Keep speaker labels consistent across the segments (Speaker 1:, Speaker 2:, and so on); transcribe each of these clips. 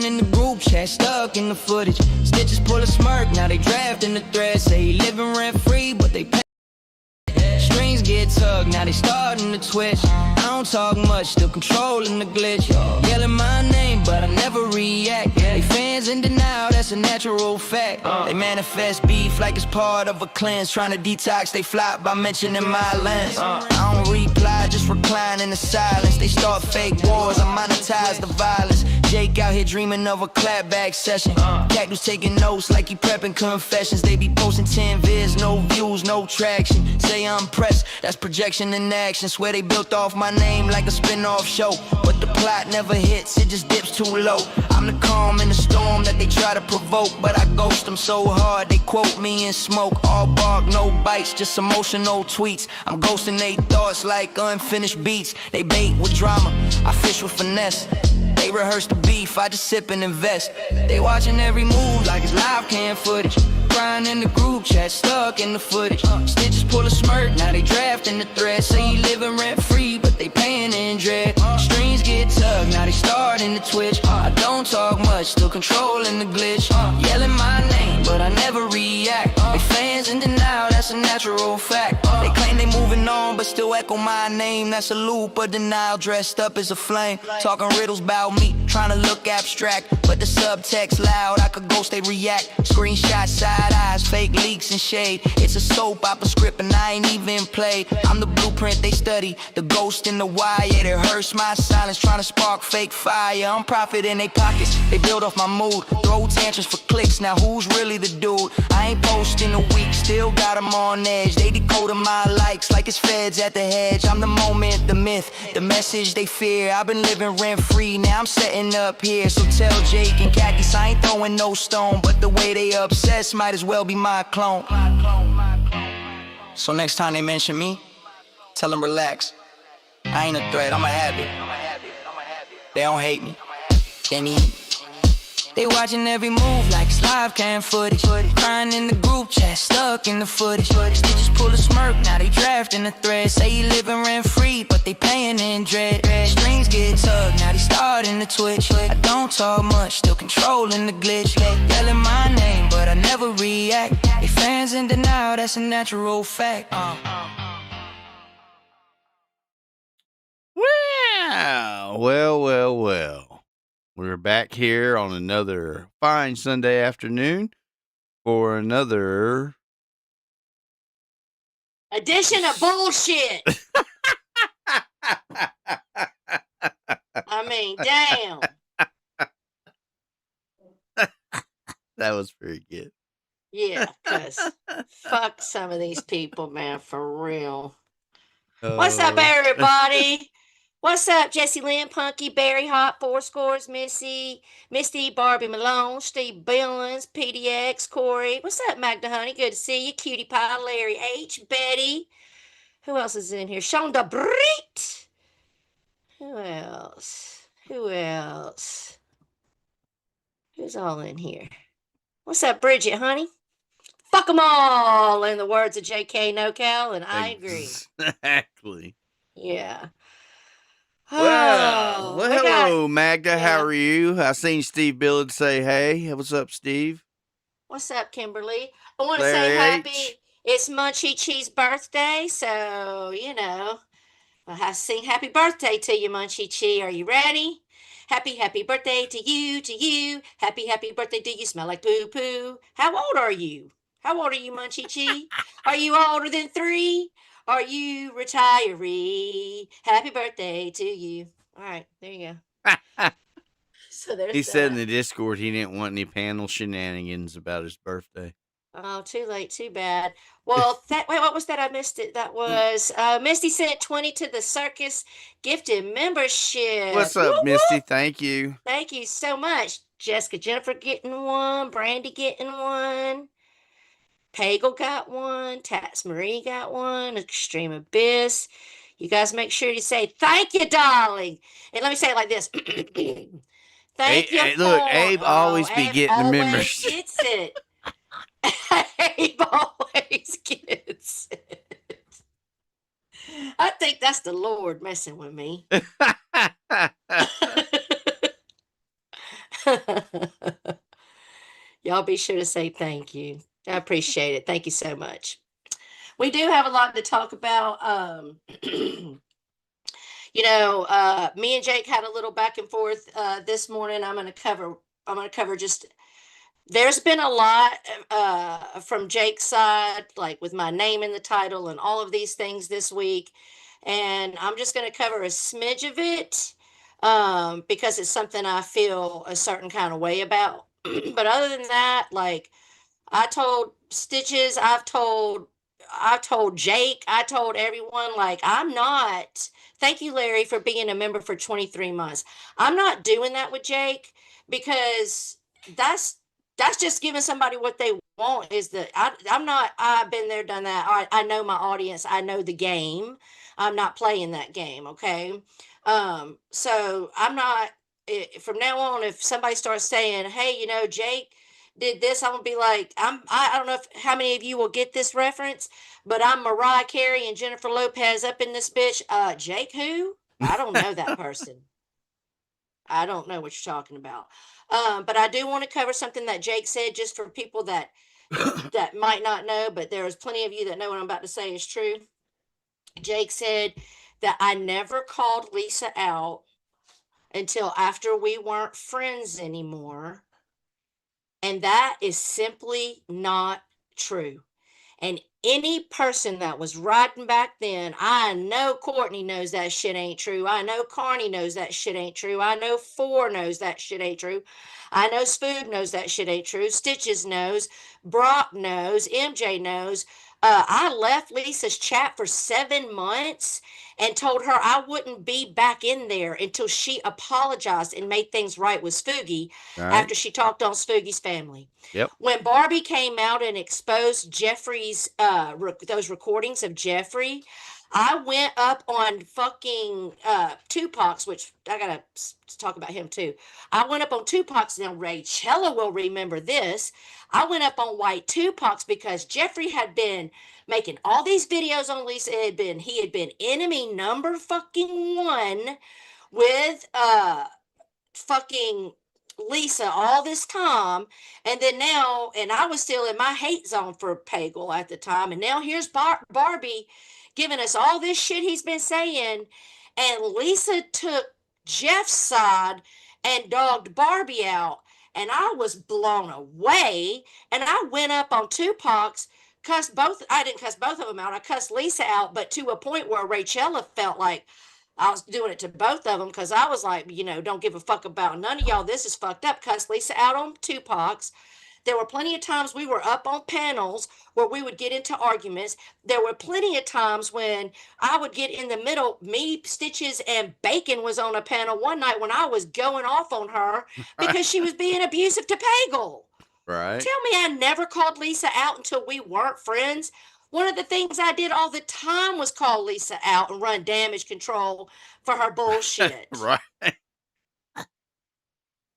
Speaker 1: in the group chat, stuck in the footage. Stitches pull a smirk, now they drafting the thread. Say he living rent free, but they pay. Strings get tugged, now they starting to twitch. I don't talk much, still controlling the glitch. Yelling my name, but I never react. They fans in denial, that's a natural fact. They manifest beef like it's part of a cleanse. Trying to detox, they flop by mentioning my lens. I don't reply, just recline in the silence. They start fake wars, I monetize the violence. Jake out here dreaming of a clapback session. Cactus taking notes like he prepping confessions. They be posting 10 vids, no views, no traction. Say I'm pressed, that's projection in action. Swear they built off my name like a spin-off show, but the plot never hits, it just dips too low. I'm the calm in the storm that they try to provoke, but I ghost them so hard they quote me in smoke. All bark, no bites, just emotional tweets. I'm ghosting they thoughts like unfinished beats. They bait with drama, I fish with finesse. They rehearse the beef, I just sip and invest. They watching every move like it's live cam footage. Crying in the group chat, stuck in the footage. Stitches pull a smirk, now they drafting the thread. Say he living rent free, but they paying in dread. Strings get tugged, now they starting to twitch. I don't talk much, still controlling the glitch. Yelling my name, but I never react. They fans in denial, that's a natural fact. They claim they moving on, but still echo my name. That's a loop of denial dressed up as a flame. Talking riddles about me, trying to look abstract, but the subtext loud, I could ghost, they react. Screenshots, side eyes, fake leaks and shade. It's a soap opera script and I ain't even played. I'm the blueprint they study, the ghost in the wire. It hurts my silence, trying to spark fake fire. I'm profit in they pockets, they build off my mood. Throw tantrums for clicks, now who's really the dude? I ain't posting a week, still got them on edge. They decoding my likes like it's feds at the hedge. I'm the moment, the myth, the message they fear. I've been living rent free, now I'm setting up here. So tell Jake and Khakis I ain't throwing no stone, but the way they obsessed might as well be my clone. So next time they mention me, tell them relax. I ain't a threat, I'm a habit. They don't hate me, they need me. They watching every move like it's live cam footage. Crying in the group chat, stuck in the footage. Stitches pull a smirk, now they drafting the thread. Say he living rent free, but they paying in dread. Strings get tugged, now they starting to twitch. I don't talk much, still controlling the glitch. Yelling my name, but I never react. They fans in denial, that's a natural fact.
Speaker 2: Well. We're back here on another fine Sunday afternoon for another
Speaker 3: edition of bullshit. I mean, damn.
Speaker 2: That was pretty good.
Speaker 3: Yeah, because fuck some of these people, man, for real. What's up, everybody? What's up, Jesse Lynn, Punky, Barry, Hot, Four Scores, Misty, Barbie Malone, Steve Billings, PDX, Corey. What's up, Magda Honey? Good to see you. Cutie Pie, Larry H, Betty. Who else is in here? Shonda Brit. Who else? Who's all in here? What's up, Bridget, honey? Fuck them all, in the words of J.K. NoCal, and I agree.
Speaker 2: Exactly.
Speaker 3: Yeah.
Speaker 2: Well, hello, Magda. Yeah. How are you? I seen Steve Billard say, hey. What's up, Steve?
Speaker 3: What's up, Kimberly? I want to say happy. It's Munchie Chee's birthday, so, I sing happy birthday to you, Munchie Chee. Are you ready? Happy birthday to you. Happy birthday, do you smell like poo-poo? How old are you? Munchie Chee? Are you older than 3? Are you retiree? Happy birthday to you. All right, there you go. So there's
Speaker 2: he said in the Discord he didn't want any panel shenanigans about his birthday.
Speaker 3: Oh, too late, too bad. Well, wait, what was that? I missed it. That was Misty sent 20 to the circus gifted membership.
Speaker 2: What's up,
Speaker 3: Woo-hoo!
Speaker 2: Misty? Thank you.
Speaker 3: Thank you so much. Jessica Jennifer getting one, Brandy getting one. Pagel got one. Tats Marie got one. Extreme Abyss. You guys make sure you say, thank you, darling. And let me say it like this. Thank you.
Speaker 2: Look, Abe always be getting the membership.
Speaker 3: Gets it. Abe always gets it. I think that's the Lord messing with me. Y'all be sure to say thank you. I appreciate it. Thank you so much. We do have a lot to talk about. Me and Jake had a little back and forth this morning. I'm gonna cover just there's been a lot from Jake's side, like with my name in the title and all of these things this week. And I'm just going to cover a smidge of it because it's something I feel a certain kind of way about. But other than that, like I told Stitches, I've told Jake, I told everyone, like, I'm not, thank you, Larry, for being a member for 23 months. I'm not doing that with Jake because that's that's just giving somebody what they want is I'm not, I've been there, done that. I know my audience, I know the game. I'm not playing that game, okay? So I'm not from now on, if somebody starts saying, hey, Jake did this, I'm gonna be like, I don't know how many of you will get this reference, but I'm Mariah Carey and Jennifer Lopez up in this bitch. Jake who? I don't know that person. I don't know what you're talking about. But I do want to cover something that Jake said just for people that might not know, but there's plenty of you that know what I'm about to say is true. Jake said that I never called Lisa out until after we weren't friends anymore. And that is simply not true. And any person that was riding back then, I know Courtney knows that shit ain't true. I know Carney knows that shit ain't true. I know Four knows that shit ain't true. I know Spoog knows that shit ain't true. Stitches knows. Brock knows. MJ knows. I left Lisa's chat for 7 months and told her I wouldn't be back in there until she apologized and made things right with Spoogie
Speaker 2: Right.
Speaker 3: after she talked on Spoogie's family.
Speaker 2: Yep.
Speaker 3: When Barbie came out and exposed Jeffrey's those recordings of Jeffrey, I went up on fucking Tupac's, which I gotta talk about him too. I went up on Tupac's. Now Rachella will remember this. I went up on White Tupac's because Jeffrey had been making all these videos on Lisa. He had been enemy number fucking one with fucking Lisa all this time, and then now, and I was still in my hate zone for Pagel at the time, and now here's Barbie giving us all this shit he's been saying, and Lisa took Jeff's side and dogged Barbie out, and I was blown away, and I went up on Tupac's. I didn't cuss both of them out. I cussed Lisa out, but to a point where Rachella felt like I was doing it to both of them because I was like, don't give a fuck about none of y'all. This is fucked up. Cuss Lisa out on Tupac's. There were plenty of times we were up on panels where we would get into arguments. There were plenty of times when I would get in the middle. Me, Stitches, and Bacon was on a panel one night when I was going off on her because she was being abusive to Pagel.
Speaker 2: Right.
Speaker 3: Tell me I never called Lisa out until we weren't friends. One of the things I did all the time was call Lisa out and run damage control for her bullshit.
Speaker 2: Right.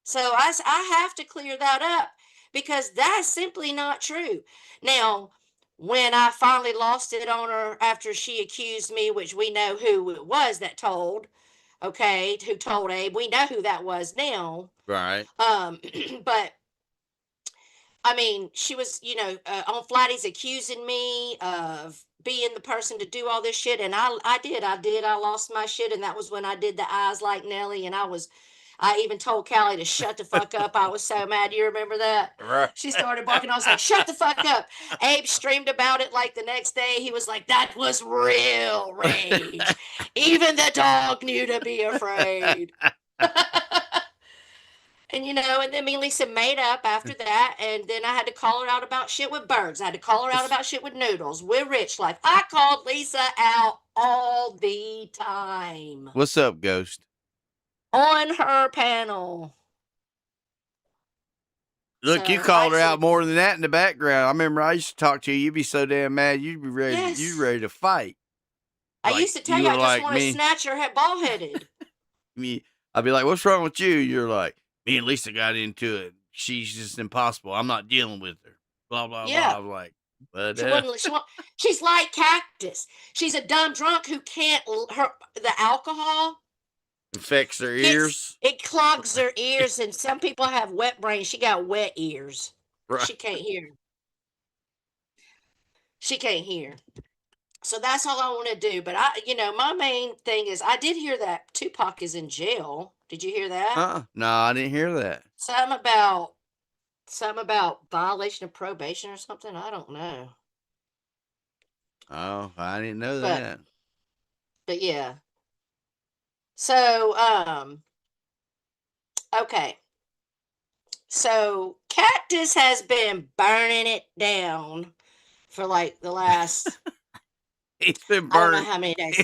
Speaker 3: So I have to clear that up because that's simply not true. Now, when I finally lost it on her after she accused me, which we know who it was that told, okay, who told Abe, we know who that was now.
Speaker 2: Right.
Speaker 3: But I mean, she was, on Flatties accusing me of being the person to do all this shit. And I did. I lost my shit. And that was when I did the eyes like Nelly. And I even told Callie to shut the fuck up. I was so mad. You remember that?
Speaker 2: Right.
Speaker 3: She started barking. I was like, shut the fuck up. Abe streamed about it like the next day. He was like, that was real rage. Even the dog knew to be afraid. And and then me and Lisa made up after that, and then I had to call her out about shit with birds. I had to call her out about shit with noodles, with Rich Life. I called Lisa out all the time.
Speaker 2: What's up, Ghost?
Speaker 3: On her panel.
Speaker 2: Look, you called her out more than that in the background. I remember I used to talk to you. You'd be so damn mad. You'd be ready. Yes. You ready to fight.
Speaker 3: I used to tell you I just want to snatch her head ball headed.
Speaker 2: I'd be like, what's wrong with you? You're like, me and Lisa got into it. She's just impossible. I'm not dealing with her. Blah, blah, blah. I'm like, but
Speaker 3: she's like Cactus. She's a dumb drunk who can't, the alcohol,
Speaker 2: Infects their ears.
Speaker 3: It clogs their ears, and some people have wet brains. She got wet ears.
Speaker 2: Right.
Speaker 3: She can't hear. She can't hear. So that's all I want to do. But my main thing is I did hear that Tupac is in jail. Did you hear that?
Speaker 2: No, I didn't hear that.
Speaker 3: Something about violation of probation or something. I don't know.
Speaker 2: Oh, I didn't know that.
Speaker 3: But yeah. So, okay. So Cactus has been burning it down for like the last
Speaker 2: He's been
Speaker 3: I don't
Speaker 2: burning.
Speaker 3: know how many days.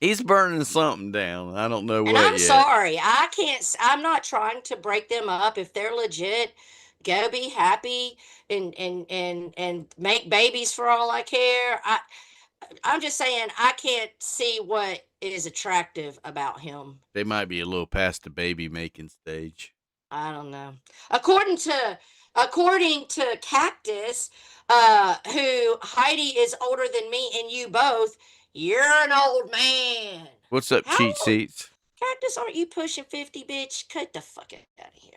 Speaker 2: He's burning something down. I don't know what
Speaker 3: And I'm
Speaker 2: yet.
Speaker 3: sorry. I'm not trying to break them up. If they're legit, go be happy and make babies for all I care. I'm just saying I can't see what is attractive about him.
Speaker 2: They might be a little past the baby making stage.
Speaker 3: I don't know. According to Cactus, who Heidi is older than me and you both, you're an old man.
Speaker 2: What's up,
Speaker 3: How
Speaker 2: cheat
Speaker 3: old?
Speaker 2: seats?
Speaker 3: Cactus, aren't you pushing 50, bitch? Cut the fuck out of here.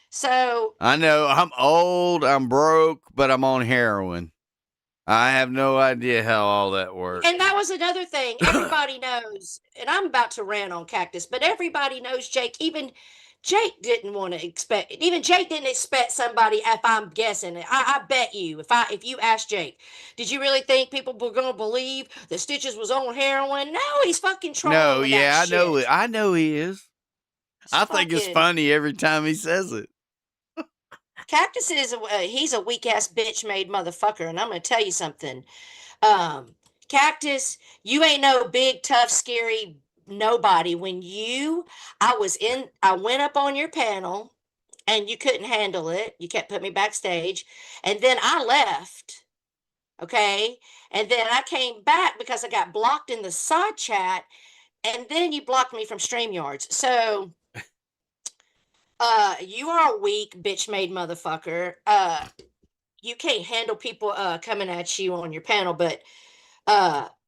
Speaker 3: So
Speaker 2: I know I'm old, I'm broke, but I'm on heroin. I have no idea how all that works.
Speaker 3: and that was another thing. Everybody knows, and I'm about to rant on Cactus, but everybody knows Jake. Even Jake didn't want to expect. Even Jake didn't expect somebody. If I'm guessing, I bet you, if you asked Jake, did you really think people were gonna believe that Stitches was on heroin? No, he's fucking trolling.
Speaker 2: No,
Speaker 3: with
Speaker 2: yeah,
Speaker 3: that
Speaker 2: I know
Speaker 3: shit.
Speaker 2: it. I know he is. I think it's funny every time he says it.
Speaker 3: Cactus is he's a weak ass bitch made motherfucker, and I'm gonna tell you something. Cactus, you ain't no big tough scary nobody. I went up on your panel, and you couldn't handle it. You kept putting me backstage, and then I left. Okay, and then I came back because I got blocked in the side chat, and then you blocked me from StreamYards. So you are a weak bitch made motherfucker. You can't handle people coming at you on your panel, but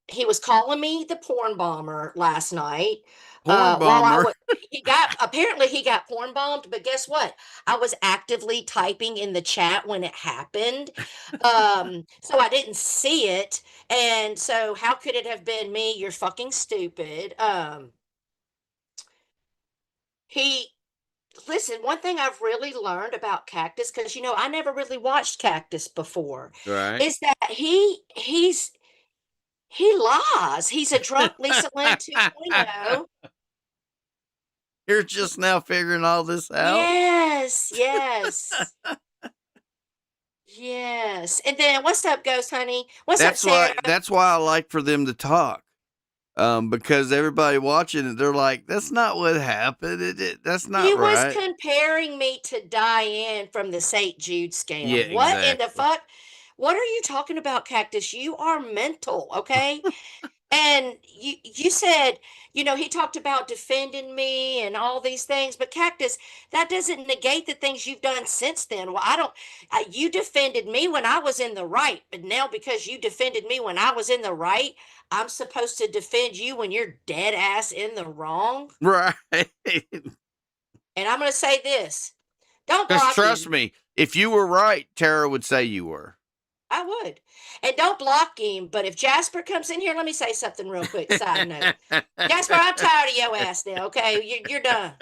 Speaker 3: he was calling me the porn bomber last night.
Speaker 2: Porn bomber.
Speaker 3: He got porn bombed, but guess what? I was actively typing in the chat when it happened. So I didn't see it. And so how could it have been me? You're fucking stupid. Listen, one thing I've really learned about Cactus, because I never really watched Cactus before,
Speaker 2: Right.
Speaker 3: is that he lies. He's a drunk Lisa Lynn 2.0.
Speaker 2: You're just now figuring all this out?
Speaker 3: Yes. Yes. And then what's up, Ghost Honey? What's up, Sarah?
Speaker 2: That's why I like for them to talk. Because everybody watching it, they're like, that's not what happened. That's not right.
Speaker 3: He was comparing me to Diane from the St. Jude scam.
Speaker 2: Yeah,
Speaker 3: what
Speaker 2: exactly.
Speaker 3: in the fuck? What are you talking about, Cactus? You are mental, okay? And you said, he talked about defending me and all these things, but Cactus, that doesn't negate the things you've done since then. Well, you defended me when I was in the right, but now because you defended me when I was in the right, I'm supposed to defend you when you're dead ass in the wrong?
Speaker 2: Right.
Speaker 3: And I'm going to say this. Don't block
Speaker 2: trust
Speaker 3: him.
Speaker 2: me, if you were right, Tara would say you were.
Speaker 3: I would. And don't block him. But if Jasper comes in here, let me say something real quick. Side note. Jasper, I'm tired of your ass now, okay? You're done.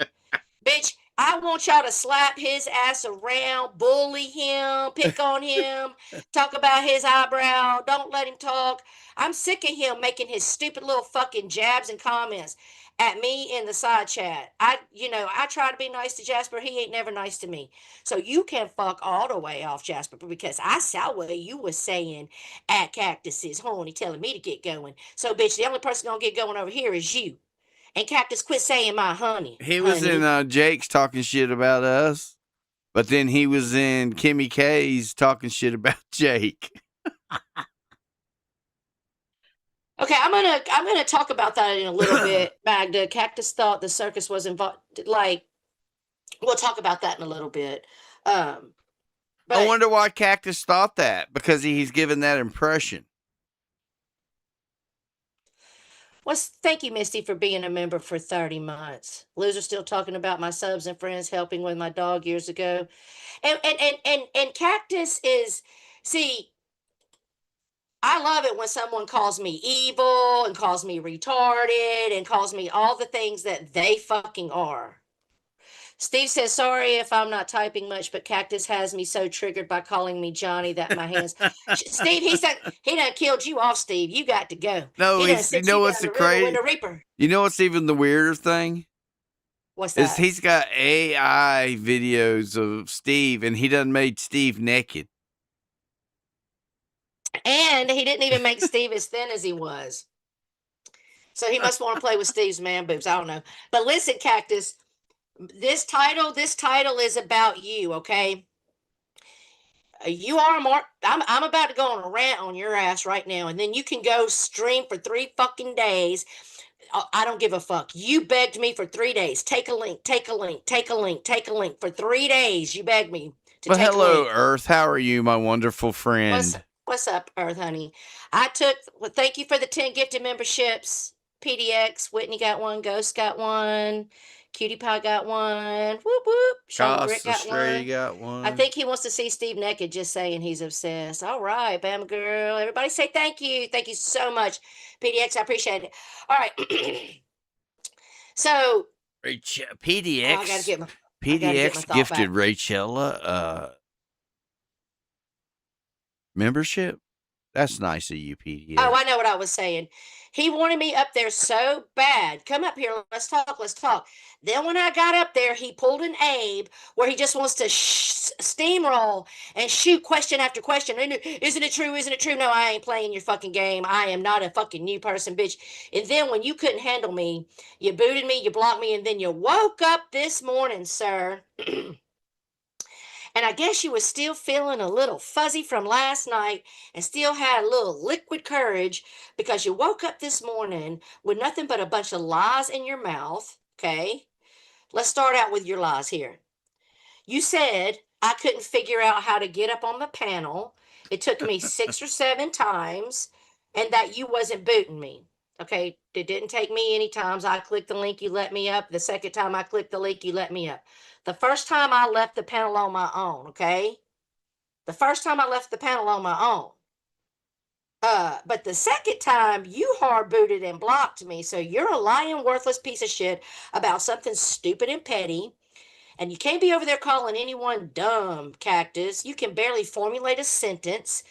Speaker 3: Bitch, I want y'all to slap his ass around, bully him, pick on him, talk about his eyebrow. Don't let him talk. I'm sick of him making his stupid little fucking jabs and comments at me in the side chat. I try to be nice to Jasper. He ain't never nice to me. So you can fuck all the way off, Jasper, because I saw what you was saying at Cactus is horny, telling me to get going. So, bitch, the only person gonna get going over here is you. And Cactus, quit saying my honey.
Speaker 2: He was in Jake's talking shit about us, but then he was in Kimmy K's talking shit about Jake.
Speaker 3: Okay, I'm gonna talk about that in a little bit, Magda. Cactus thought the circus was involved. Like, we'll talk about that in a little bit. But
Speaker 2: I wonder why Cactus thought that, because he's given that impression.
Speaker 3: Thank you, Misty, for being a member for 30 months. Loser still talking about my subs and friends helping with my dog years ago. And Cactus is, see, I love it when someone calls me evil and calls me retarded and calls me all the things that they fucking are. Steve says, sorry if I'm not typing much, but Cactus has me so triggered by calling me Johnny that my hands. Steve, he done killed you off, Steve. You got to go.
Speaker 2: No,
Speaker 3: He done
Speaker 2: you
Speaker 3: sent
Speaker 2: know
Speaker 3: you
Speaker 2: what's
Speaker 3: down
Speaker 2: the
Speaker 3: the river with
Speaker 2: crazy?
Speaker 3: a reaper.
Speaker 2: You know what's even the weirder thing?
Speaker 3: What's
Speaker 2: Is
Speaker 3: that?
Speaker 2: he's got AI videos of Steve, and he done made Steve naked.
Speaker 3: And he didn't even make Steve as thin as he was. So he must want to play with Steve's man boobs. I don't know. But listen, Cactus, this title is about you, okay? You are more. I'm about to go on a rant on your ass right now, and then you can go stream for 3 fucking days. I don't give a fuck. You begged me for 3 days. Take a link. Take a link. Take a link. Take a link for 3 days. You begged me to
Speaker 2: Well,
Speaker 3: take a
Speaker 2: hello,
Speaker 3: link.
Speaker 2: Earth. How are you, my wonderful
Speaker 3: What's
Speaker 2: friend?
Speaker 3: what's up, Earth honey? Well, thank you for the 10 gifted memberships. PDX, Whitney got one, Ghost got one, Cutie Pie got one, whoop whoop, Sean Brick
Speaker 2: Casa
Speaker 3: got
Speaker 2: Stray
Speaker 3: one.
Speaker 2: got
Speaker 3: I
Speaker 2: one.
Speaker 3: think he wants to see Steve naked, just saying he's obsessed. All right, Bam girl. Everybody say thank you. Thank you so much. PDX, I appreciate it. All right. So
Speaker 2: PDX.
Speaker 3: I gotta get my thought
Speaker 2: gifted
Speaker 3: back.
Speaker 2: Rachella membership. That's nice of you, PDX.
Speaker 3: Oh, I know what I was saying. He wanted me up there so bad. Come up here. Let's talk. Let's talk. Then when I got up there, he pulled an Abe where he just wants to steamroll and shoot question after question. Isn't it true? Isn't it true? No, I ain't playing your fucking game. I am not a fucking new person, bitch. And then when you couldn't handle me, you booted me, you blocked me, and then you woke up this morning, sir. And I guess you was still feeling a little fuzzy from last night and still had a little liquid courage because you woke up this morning with nothing but a bunch of lies in your mouth. Okay. Let's start out with your lies here. You said I couldn't figure out how to get up on the panel. It took me 6 or 7 times, and that you wasn't booting me. Okay, it didn't take me any times. I clicked the link, you let me up. The second time I clicked the link, you let me up. The first time I left the panel on my own, okay? The first time I left the panel on my own. But the second time you hard booted and blocked me. So you're a lying, worthless piece of shit about something stupid and petty. And you can't be over there calling anyone dumb, Cactus. You can barely formulate a sentence.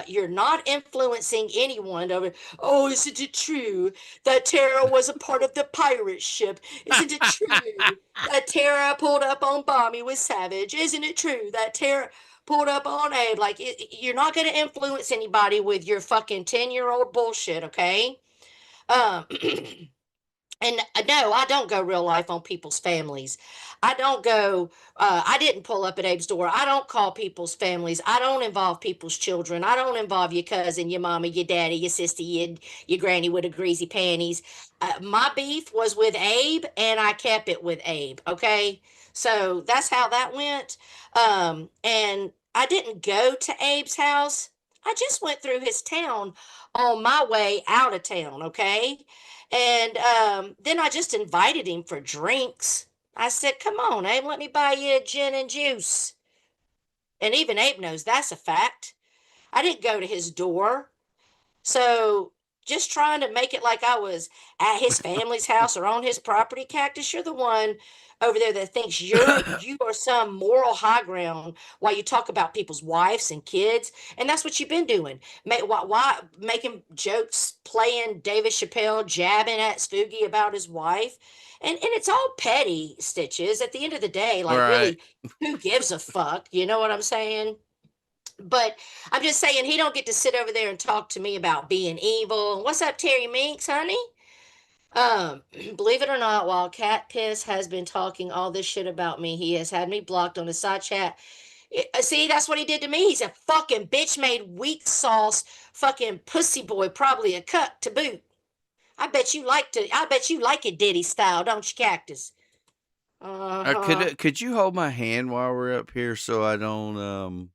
Speaker 3: You're not influencing anyone over. Oh, isn't it true that Tara was a part of the pirate ship? Isn't it true that Tara pulled up on Bommy with Savage? Isn't it true that Tara pulled up on Abe? Like, you're not going to influence anybody with your fucking 10-year-old bullshit, okay? Um, And no, I don't go real life on people's families. I don't go, I didn't pull up at Abe's door. I don't call people's families. I don't involve people's children. I don't involve your cousin, your mama, your daddy, your sister, your granny with the greasy panties. My beef was with Abe and I kept it with Abe. Okay. So that's how that went. And I didn't go to Abe's house. I just went through his town on my way out of town. Okay. And then I just invited him for drinks. I said, come on, Abe, let me buy you a gin and juice. And even Abe knows that's a fact. I didn't go to his door. So just trying to make it like I was at his family's house or on his property, Cactus, you're the one over there that thinks you are some moral high ground while you talk about people's wives and kids. And that's what you've been doing. Why making jokes, playing David Chappelle, jabbing at Spooky about his wife. And it's all petty, Stitches. At the end of the day, like,
Speaker 2: Right.
Speaker 3: really, who gives a fuck? You know what I'm saying? But I'm just saying he don't get to sit over there and talk to me about being evil. What's up, Terry Minks, honey? Believe it or not, while Cat Piss has been talking all this shit about me, he has had me blocked on his side chat. See, that's what he did to me. He's a fucking bitch made weak sauce, fucking pussy boy, probably a cuck to boot. I bet you like it Diddy style, don't you, Cactus? Uh-huh.
Speaker 2: Could you hold my hand while we're up here so I don't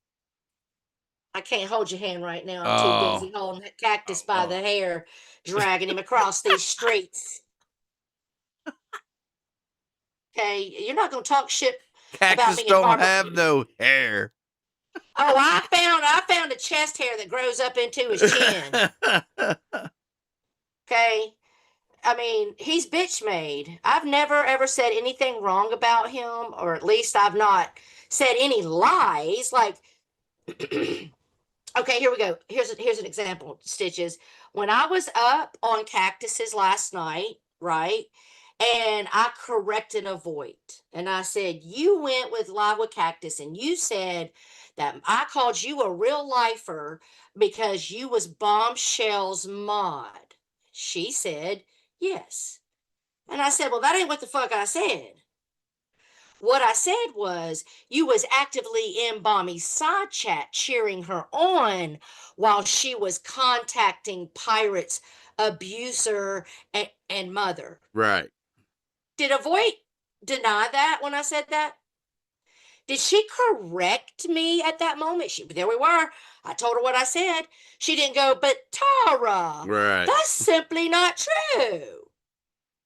Speaker 3: I can't hold your hand right now. I'm too busy holding that cactus by the hair, dragging him across these streets. Okay, you're not gonna talk shit about
Speaker 2: Cactus
Speaker 3: me in
Speaker 2: don't
Speaker 3: Harbor.
Speaker 2: have no hair.
Speaker 3: Oh, I found a chest hair that grows up into his chin. Okay. I mean, he's bitch made. I've never ever said anything wrong about him, or at least I've not said any lies. Like, okay, here we go. Here's an example, Stitches. When I was up on cactuses last night, right? And I corrected a void. And I said, you went with Live with Cactus and you said that I called you a real lifer because you was Bombshell's mod. She said, yes. And I said, well, that ain't what the fuck I said. What I said was you was actively in Bommy's side chat cheering her on while she was contacting Pirate's abuser and mother.
Speaker 2: Right.
Speaker 3: Did Avoid deny that when I said that? Did she correct me at that moment? There we were. I told her what I said. She didn't go, but Tara,
Speaker 2: Right.
Speaker 3: that's simply not true.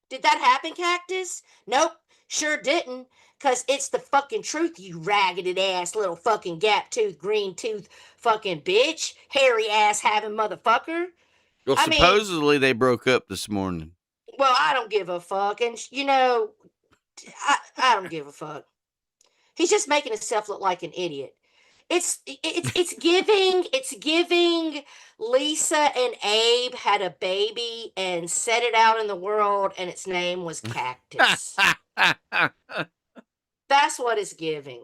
Speaker 3: Did that happen, Cactus? Nope, sure didn't. Because it's the fucking truth, you raggedy ass little fucking gap tooth, green tooth fucking bitch, hairy ass having motherfucker.
Speaker 2: Well, supposedly they broke up this morning.
Speaker 3: Well, I don't give a fuck. And, you know, I don't give a fuck. He's just making himself look like an idiot. It's giving Lisa and Abe had a baby and set it out in the world and its name was Cactus. That's what it's giving.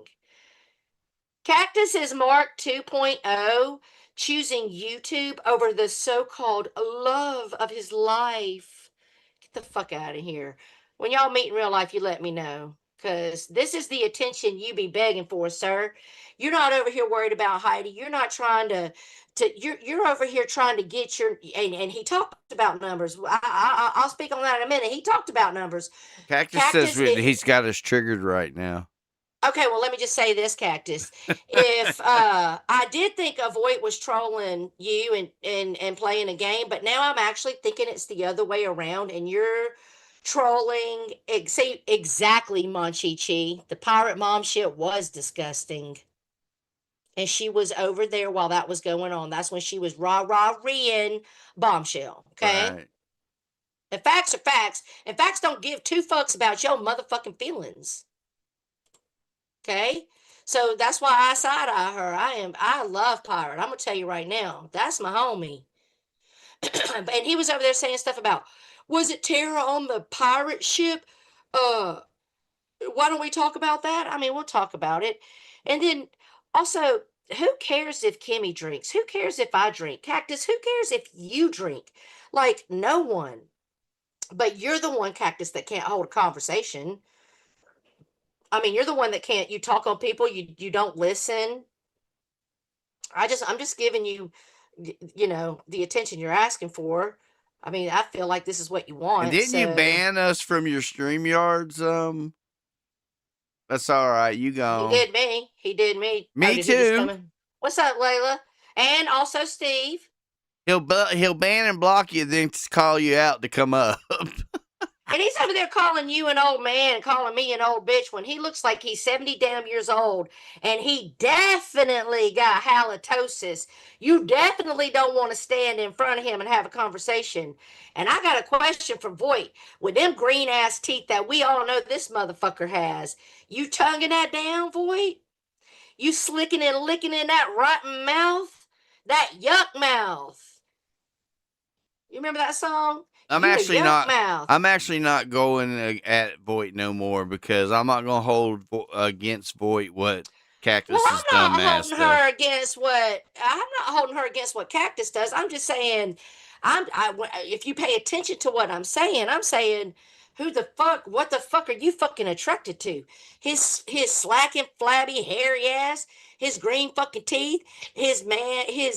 Speaker 3: Cactus is Mark 2.0, choosing YouTube over the so-called love of his life. Get the fuck out of here. When y'all meet in real life, you let me know. Because this is the attention you be begging for, sir. You're not over here worried about Heidi. You're not trying to you're over here trying to get your and he talked about numbers. I'll speak on that in a minute. He talked about numbers.
Speaker 2: Cactus says he's got us triggered right now.
Speaker 3: Okay, well, let me just say this, Cactus. If I did think Avoid was trolling you and playing a game, but now I'm actually thinking it's the other way around, and you're trolling. See, exactly, Monchi-Chi. The pirate mom shit was disgusting. And she was over there while that was going on. That's when she was rah-rah-reeing Bombshell, okay?
Speaker 2: Right.
Speaker 3: And facts are facts, and facts don't give two fucks about your motherfucking feelings. Okay, so that's why I side eye her. I love Pirate. I'm gonna tell you right now, that's my homie. And he was over there saying stuff about, was it Tara on the pirate ship? Why don't we talk about that? I mean, we'll talk about it. And then also, who cares if Kimmy drinks? Who cares if I drink? Cactus, who cares if you drink? Like, no one. But you're the one, Cactus, that can't hold a conversation. I mean, you're the one that can't. You talk on people. You don't listen. I'm just giving you, you know, the attention you're asking for. I mean, I feel like this is what you want.
Speaker 2: And didn't you ban us from your StreamYards? That's all right. You go.
Speaker 3: He did me. He did me.
Speaker 2: Me too.
Speaker 3: What's up, Layla? And also Steve.
Speaker 2: He'll ban and block you, then call you out to come up.
Speaker 3: And he's over there calling you an old man and calling me an old bitch when he looks like he's 70 damn years old. And he definitely got halitosis. You definitely don't want to stand in front of him and have a conversation. And I got a question for Voight. With them green ass teeth that we all know this motherfucker has, you tonguing that down, Voight? You slicking and licking in that rotten mouth? That yuck mouth. You remember that song?
Speaker 2: I'm actually not going at Voight no more because I'm not going to hold against Voight what Cactus has done.
Speaker 3: I'm not holding her against what Cactus does. I'm just saying, if you pay attention to what I'm saying, what the fuck are you fucking attracted to? His slacking, flabby, hairy ass, his green fucking teeth, his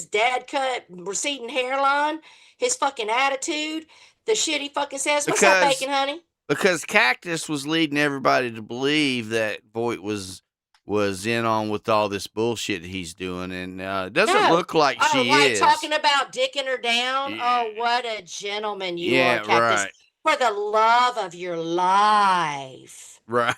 Speaker 3: dad cut, receding hairline, his fucking attitude, the shit he fucking says. What's up, bacon, honey?
Speaker 2: Because Cactus was leading everybody to believe that Voight was was in on with all this bullshit he's doing, and it doesn't look like she is.
Speaker 3: Talking about dicking her down. Yeah. Oh, what a gentleman you are, Cactus. Right. For the love of your life.
Speaker 2: Right.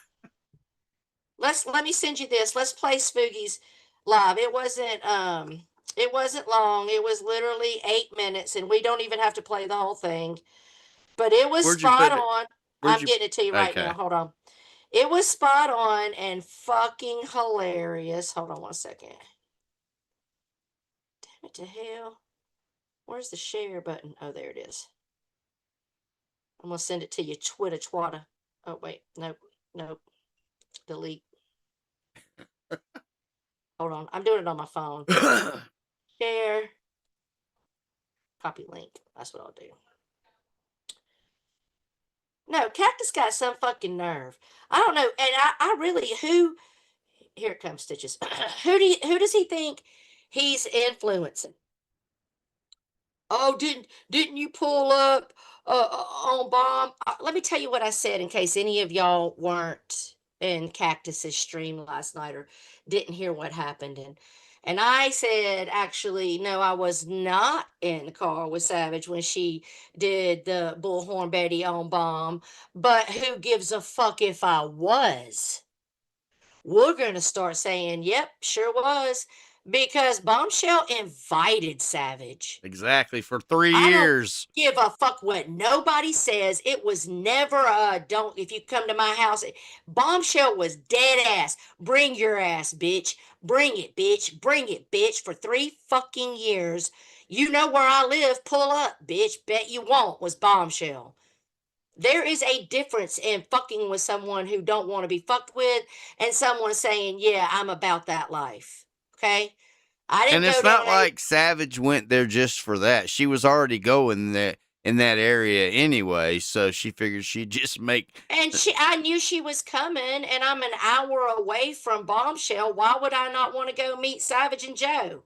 Speaker 3: Let me send you this. Let's play Spooky's live. It wasn't long. It was literally 8 minutes, and we don't even have to play the whole thing. But it was spot on. I'm getting it to you right now. Hold on. It was spot on and fucking hilarious. Hold on one second. Damn it to hell. Where's the share button? Oh, there it is. I'm going to send it to you. Twitter twatter. Oh, wait. Nope. Delete. Hold on. I'm doing it on my phone. Share. Copy link. That's what I'll do. No, Cactus got some fucking nerve. I don't know. And I really, here it comes, Stitches. Who does he think he's influencing? Oh, didn't you pull up on bomb? Let me tell you what I said in case any of y'all weren't in Cactus's stream last night or didn't hear what happened. And I said, actually, no, I was not in the car with Savage when she did the Bullhorn Betty on bomb. But who gives a fuck if I was? We're going to start saying, yep, sure was. Because Bombshell invited Savage.
Speaker 2: Exactly, for 3 years.
Speaker 3: I don't give a fuck what nobody says. It was never if you come to my house. Bombshell was dead ass. Bring your ass, bitch. Bring it, bitch. Bring it, bitch. For 3 fucking years. You know where I live. Pull up, bitch. Bet you won't, was Bombshell. There is a difference in fucking with someone who don't want to be fucked with and someone saying, yeah, I'm about that life. Okay?
Speaker 2: And it's not like Savage went there just for that. She was already going there in that area anyway, so she figured she'd just make.
Speaker 3: And I knew she was coming, and I'm an hour away from Bombshell. Why would I not want to go meet Savage and Joe?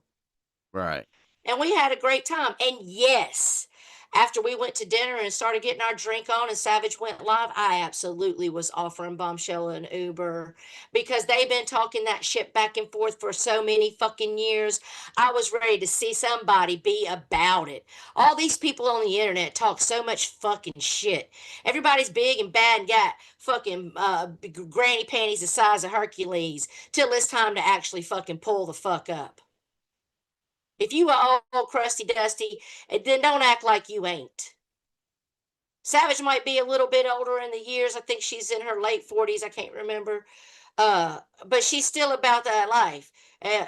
Speaker 2: Right.
Speaker 3: And we had a great time. And yes, after we went to dinner and started getting our drink on and Savage went live, I absolutely was offering Bombshell an Uber because they've been talking that shit back and forth for so many fucking years. I was ready to see somebody be about it. All these people on the internet talk so much fucking shit. Everybody's big and bad and got fucking granny panties the size of Hercules till it's time to actually fucking pull the fuck up. If you are old crusty dusty, then don't act like you ain't. Savage might be a little bit older in the years. I think she's in her late 40s. I can't remember. But she's still about that life.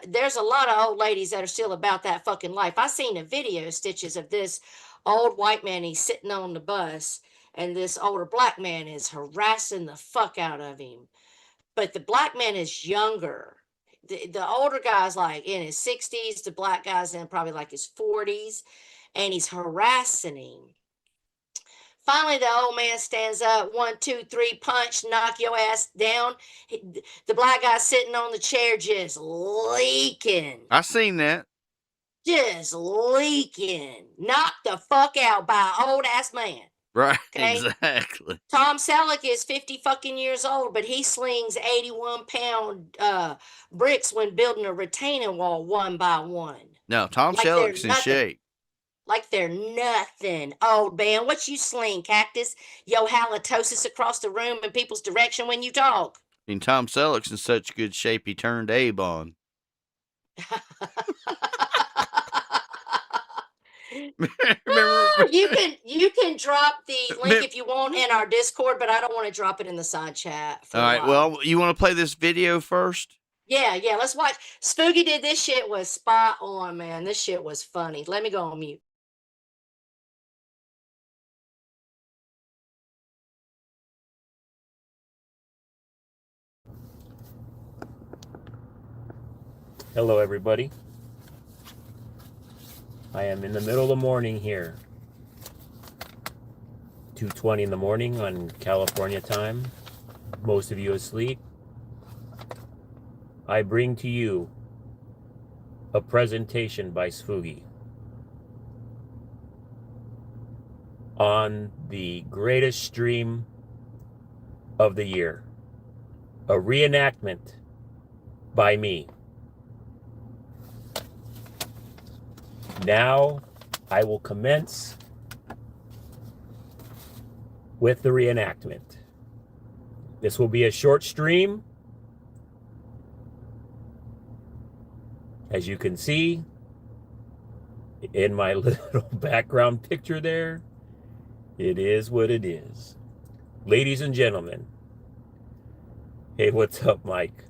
Speaker 3: There's a lot of old ladies that are still about that fucking life. I seen a video, Stitches, of this old white man. He's sitting on the bus, and this older black man is harassing the fuck out of him. But the black man is younger. The older guy's like in his 60s, the black guy's in probably like his 40s, and he's harassing him. Finally, the old man stands up, 1, 2, 3, punch, knock your ass down. The black guy's sitting on the chair just leaking.
Speaker 2: I seen that.
Speaker 3: Just leaking. Knocked the fuck out by an old ass man.
Speaker 2: Right, okay? Exactly.
Speaker 3: Tom Selleck is 50 fucking years old, but he slings 81-pound bricks when building a retaining wall 1 by 1.
Speaker 2: No, Tom Selleck's in shape.
Speaker 3: Like they're nothing. Old man, what you sling, Cactus? Yo, halitosis across the room in people's direction when you talk.
Speaker 2: And Tom Selleck's in such good shape he turned Abe on.
Speaker 3: You can drop the link if you want in our Discord, but I don't want to drop it in the side chat.
Speaker 2: All right. Well, you want to play this video first?
Speaker 3: Yeah. Let's watch. Spooky did this shit was spot on, man. This shit was funny. Let me go on mute.
Speaker 4: Hello, everybody. I am in the middle of the morning here. 2:20 in the morning on California time. Most of you asleep. I bring to you a presentation by Spooky on the greatest stream of the year. A reenactment by me. Now I will commence with the reenactment. This will be a short stream. As you can see in my little background picture there, it is what it is. Ladies and gentlemen, hey, what's up, Mike?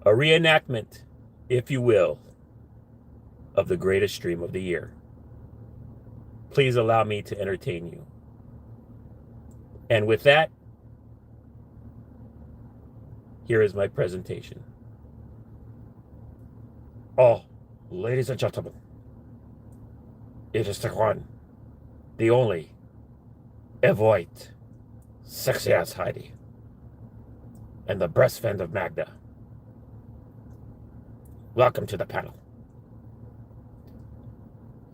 Speaker 4: A reenactment, if you will, of the greatest stream of the year. Please allow me to entertain you. And with that, here is my presentation. Oh, ladies and gentlemen, it is the one, the only, avoid sexy ass Heidi, and the breast friend of Magda. Welcome to the panel.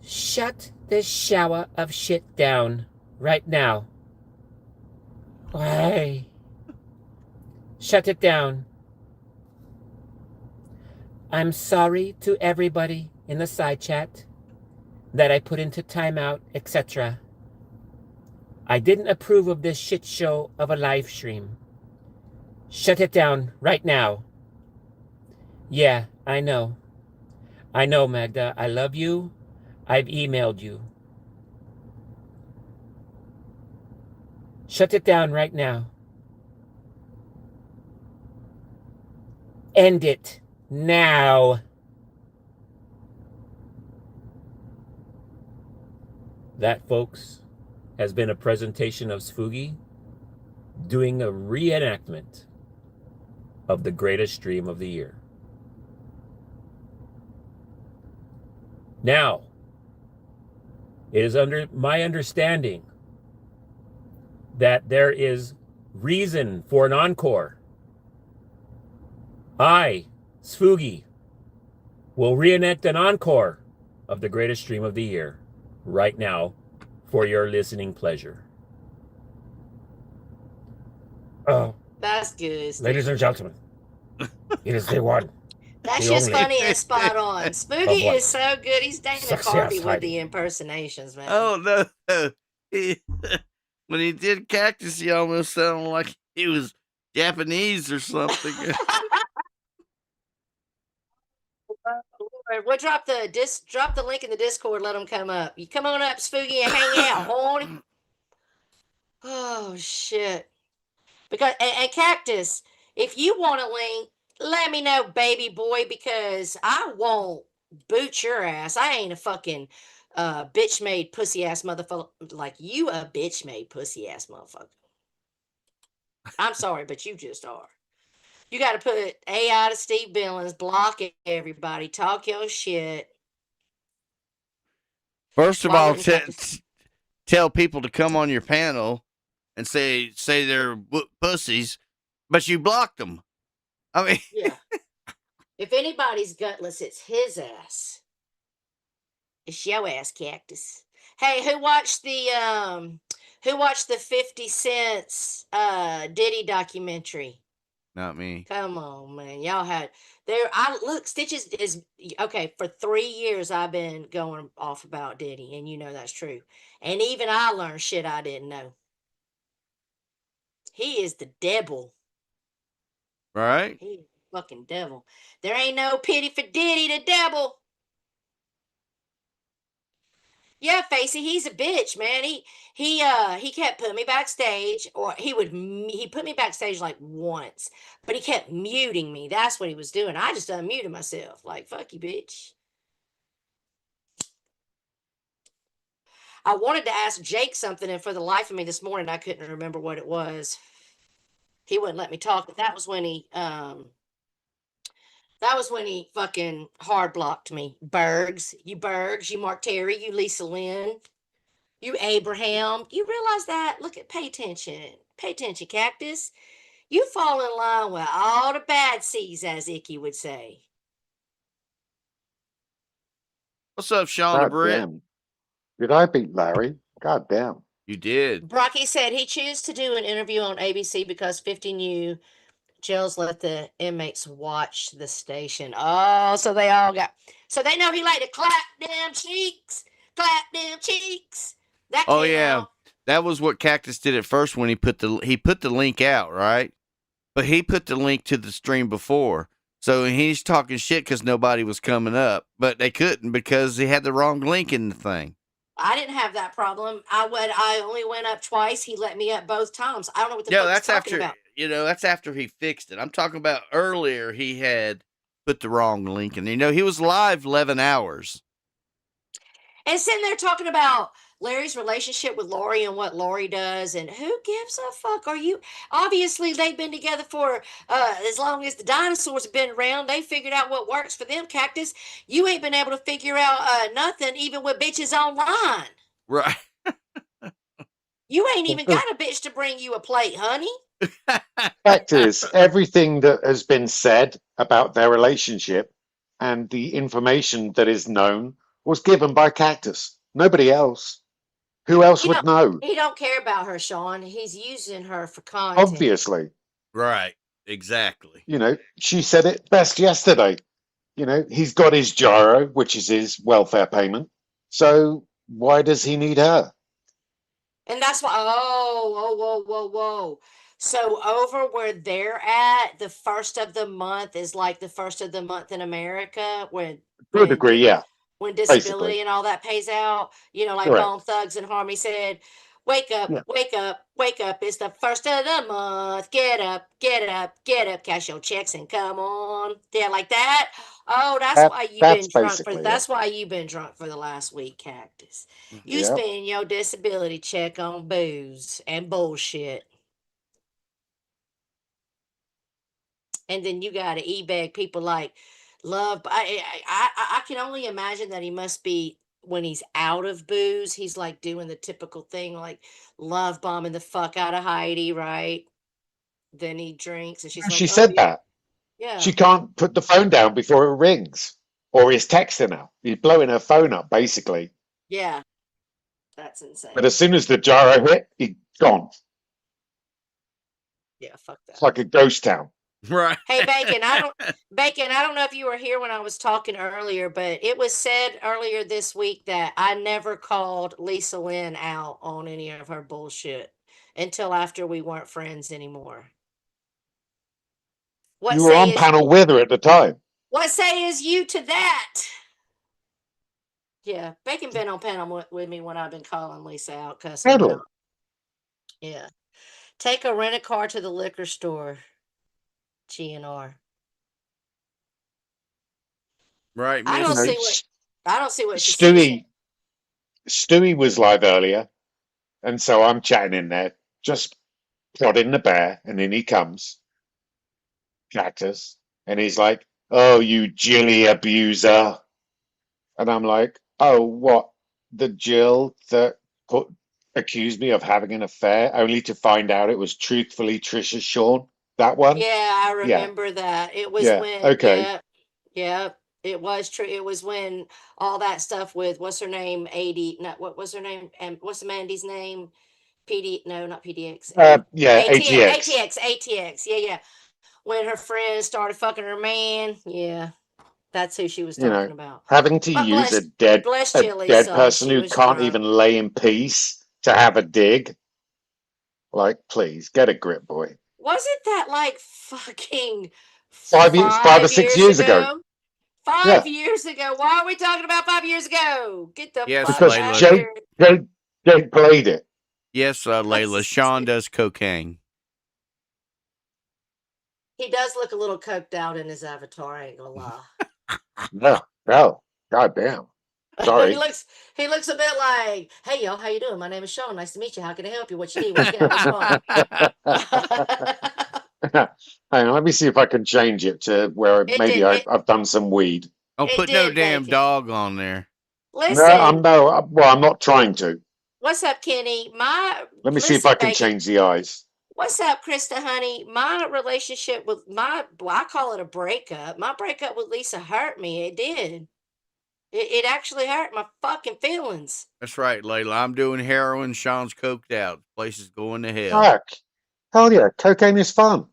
Speaker 4: Shut this shower of shit down right now. Why? Shut it down. I'm sorry to everybody in the side chat that I put into timeout, etc. I didn't approve of this shit show of a live stream. Shut it down right now. Yeah, I know. I know, Magda. I love you. I've emailed you. Shut it down right now. End it now. That, folks, has been a presentation of Spooky doing a reenactment of the greatest stream of the year. Now, it is under my understanding that there is reason for an encore. I, Spooky, will reenact an encore of the greatest stream of the year right now for your listening pleasure.
Speaker 3: That's good, Steve.
Speaker 4: Ladies and gentlemen, it is the one.
Speaker 3: That's
Speaker 4: the
Speaker 3: just
Speaker 4: only
Speaker 3: funny and spot on. Spooky is so good. He's Dana
Speaker 4: Sexy
Speaker 3: Carvey
Speaker 4: ass
Speaker 3: with
Speaker 4: Heidi.
Speaker 3: the impersonations, man.
Speaker 2: Oh no! When he did Cactus, he almost sounded like he was Japanese or something.
Speaker 3: We'll drop the link in the Discord. Let them come up. You come on up, Spooky, and hang out, horny. Oh shit! Because and Cactus, if you want a link, let me know, baby boy, because I won't boot your ass. I ain't a fucking bitch made pussy ass motherfucker like you, a bitch made pussy ass motherfucker. I'm sorry, but you just are. You got to put AI to Steve Billings, block everybody, talk your shit.
Speaker 2: First of
Speaker 3: Why
Speaker 2: all,
Speaker 3: wouldn't Cactus-
Speaker 2: tell people to come on your panel and say they're pussies, but you blocked them. I mean,
Speaker 3: yeah. If anybody's gutless, it's his ass. It's your ass, Cactus. Hey, who watched the 50 Cent's Diddy documentary?
Speaker 2: not me.
Speaker 3: Come on, man. Y'all had there. I look, Stitches is okay. For 3 years, I've been going off about Diddy, and you know that's true. And even I learned shit I didn't know. He is the devil.
Speaker 2: Right?
Speaker 3: He is the fucking devil. There ain't no pity for Diddy, the devil. Yeah, Facey, he's a bitch, man. He kept putting me backstage, or he put me backstage like once, but he kept muting me. That's what he was doing. I just unmuted myself, like fuck you, bitch. I wanted to ask Jake something, and for the life of me this morning, I couldn't remember what it was. He wouldn't let me talk, but that was when he fucking hard blocked me. Bergs, you Mark Terry, you Lisa Lynn. You Abraham, you realize that? Look at, pay attention, Cactus. You fall in line with all the bad seeds, as Icky would say.
Speaker 2: What's up, Sean Britt?
Speaker 5: Damn. Did I beat Larry? God damn.
Speaker 2: You did.
Speaker 3: Brocky said he chose to do an interview on ABC because 50 knew Jails let the inmates watch the station. Oh, so they all got. So they know he like to clap them cheeks, clap them cheeks. That
Speaker 2: Oh
Speaker 3: came
Speaker 2: yeah,
Speaker 3: out.
Speaker 2: that was what Cactus did at first when he put the link out, right? But he put the link to the stream before, so he's talking shit because nobody was coming up, but they couldn't because he had the wrong link in the thing.
Speaker 3: I didn't have that problem. I only went up twice. He let me up both times. I don't know what the fuck he's
Speaker 2: That's
Speaker 3: talking
Speaker 2: after
Speaker 3: about.
Speaker 2: that's after he fixed it. I'm talking about earlier. He had put the wrong link in. He was live 11 hours.
Speaker 3: And sitting there talking about Larry's relationship with Lori and what Lori does, and who gives a fuck? Are you obviously they've been together for as long as the dinosaurs have been around. They figured out what works for them. Cactus, you ain't been able to figure out nothing, even with bitches online.
Speaker 2: Right.
Speaker 3: You ain't even got a bitch to bring you a plate, honey.
Speaker 5: Fact is, everything that has been said about their relationship and the information that is known was given by Cactus. Nobody else. Who else would know?
Speaker 3: He don't care about her, Sean. He's using her for content.
Speaker 5: Obviously.
Speaker 2: Right. Exactly.
Speaker 5: She said it best yesterday. He's got his gyro, which is his welfare payment. So why does he need her?
Speaker 3: And that's why. Whoa. So over where they're at, the first of the month is like the first of the month in America when
Speaker 5: To a degree, yeah.
Speaker 3: When disability
Speaker 5: Basically.
Speaker 3: and all that pays out, like
Speaker 5: Correct.
Speaker 3: Bone Thugs and Harmony said, wake up, wake up, wake up. It's the first of the month. Get up, get up, get up. Cash your checks and come on. Yeah, like that. Oh, that's why you've been drunk for. That's why you've been drunk for the last week, Cactus. You spend your disability check on booze and bullshit. And then you got to e-bag people like Love. I can only imagine that he must be when he's out of booze. He's like doing the typical thing, like love bombing the fuck out of Heidi, right? Then he drinks, and she's like,
Speaker 5: she said that.
Speaker 3: Yeah.
Speaker 5: She can't put the phone down before it rings, or he's texting her. He's blowing her phone up, basically.
Speaker 3: Yeah, that's insane.
Speaker 5: But as soon as the gyro hit, he's gone.
Speaker 3: Yeah, fuck that.
Speaker 5: It's like a ghost town.
Speaker 2: Right.
Speaker 3: Hey, Bacon, I don't know if you were here when I was talking earlier, but it was said earlier this week that I never called Lisa Lynn out on any of her bullshit until after we weren't friends anymore.
Speaker 5: You were on panel with her at the time.
Speaker 3: What say is you to that? Yeah, Bacon been on panel with me when I've been calling Lisa out, cussing her out. Yeah. Take a rent-a-car to the liquor store. GNR.
Speaker 2: Right.
Speaker 3: I don't see what she's saying.
Speaker 5: Stewie was live earlier, and so I'm chatting in there, just prodding the bear, and then he comes, Cactus, and he's like, "Oh, you Jilly abuser," and I'm like, "Oh, what? The Jill that accused me of having an affair, only to find out it was truthfully Trisha Sean." That one?
Speaker 3: Yeah, I remember that. It was when.
Speaker 5: Okay.
Speaker 3: Yeah, it was true. It was when all that stuff with what's her name? 80. No, what was her name? And what's Mandy's name? No, not PDX.
Speaker 5: ATX.
Speaker 3: ATX. Yeah. When her friends started fucking her man. Yeah, that's who she was talking about.
Speaker 5: Having to use a dead person who can't even lay in peace to have a dig. Like, please, get a grip, boy.
Speaker 3: Wasn't that like fucking
Speaker 5: 5 or 6 years ago?
Speaker 3: 5 years ago. Why are we talking about 5 years ago? Get the fuck out
Speaker 5: of here. Jake played it.
Speaker 2: Yes, Layla. Sean does cocaine.
Speaker 3: He does look a little coked out in his avatar, I ain't gonna lie.
Speaker 5: No, goddamn. Sorry.
Speaker 3: he looks a bit like, hey y'all, how you doing? My name is Sean. Nice to meet you. How can I help you? What you need? What you got?
Speaker 5: Hang on, let me see if I can change it to where I've done some weed.
Speaker 2: Don't put no damn dog on there.
Speaker 3: Listen.
Speaker 5: I'm not trying to.
Speaker 3: What's up, Kenny?
Speaker 5: Let me see if I can change the eyes.
Speaker 3: What's up, Krista, honey? My relationship with I call it a breakup. My breakup with Lisa hurt me. It did. It actually hurt my fucking feelings.
Speaker 2: That's right, Layla. I'm doing heroin. Sean's coked out. Place is going to hell.
Speaker 5: Fuck. Hell yeah. Cocaine is fun.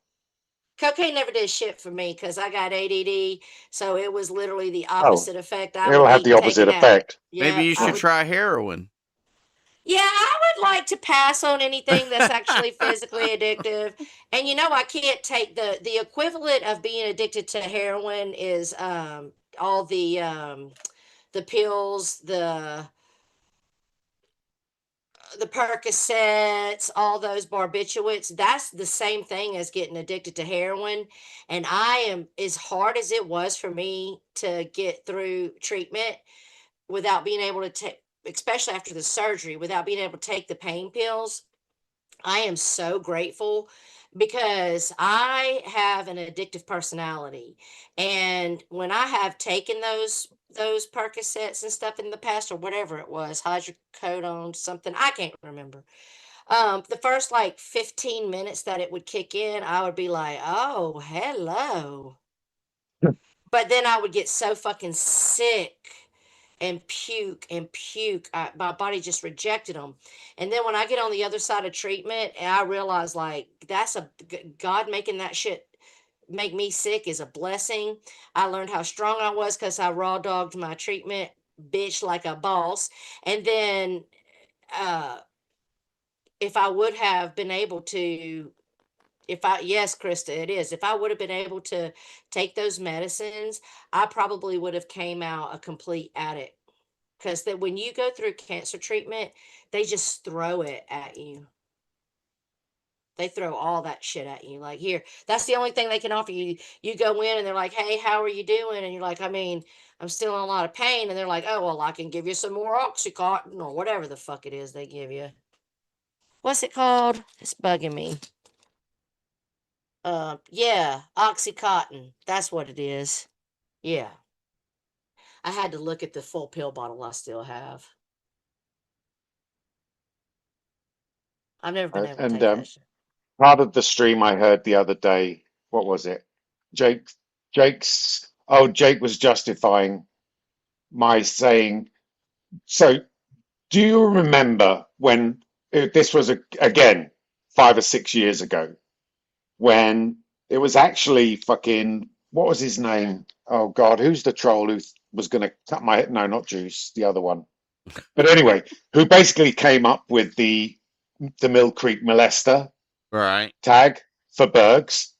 Speaker 3: Cocaine never did shit for me because I got ADD. So it was literally the
Speaker 5: Oh,
Speaker 3: opposite effect. I
Speaker 5: it'll
Speaker 3: would
Speaker 5: have
Speaker 3: be
Speaker 5: the opposite
Speaker 3: taken out.
Speaker 5: effect.
Speaker 2: Maybe
Speaker 3: Yep,
Speaker 2: you
Speaker 3: I
Speaker 2: should
Speaker 3: would.
Speaker 2: try heroin.
Speaker 3: Yeah, I would like to pass on anything that's actually physically addictive. And I can't take the equivalent of being addicted to heroin is all the pills, the Percocets, all those barbiturates. That's the same thing as getting addicted to heroin. And I am, as hard as it was for me to get through treatment without being able to take, especially after the surgery, without being able to take the pain pills. I am so grateful because I have an addictive personality. And when I have taken those Percocets and stuff in the past or whatever it was, hydrocodone, something, I can't remember. The first like 15 minutes that it would kick in, I would be like, "Oh, hello." But then I would get so fucking sick and puke and puke. My body just rejected them. And then when I get on the other side of treatment, and I realize like that's God making that shit make me sick is a blessing. I learned how strong I was because I raw dogged my treatment bitch like a boss. And then uh if I would have been able to if I yes, Krista, it is. If I would have been able to take those medicines, I probably would have came out a complete addict. Because that when you go through cancer treatment, they just throw it at you. They throw all that shit at you. Like, here, that's the only thing they can offer you. You go in and they're like, "Hey, how are you doing?" And you're like, I'm still in a lot of pain. And they're like, "Oh, well, I can give you some more Oxycontin or whatever the fuck it is they give you." What's it called? It's bugging me. Yeah, Oxycontin. That's what it is. Yeah. I had to look at the full pill bottle I still have. I've never been able to
Speaker 5: And
Speaker 3: take that shit.
Speaker 5: part of the stream I heard the other day, what was it? Jake, Jake was justifying my saying. So, do you remember when this was again 5 or 6 years ago when it was actually fucking what was his name? Oh God, who's the troll who was going to cut my head? No, not Juice, the other one. But anyway, who basically came up with the Mill Creek molester
Speaker 2: Right.
Speaker 5: tag for Bergs.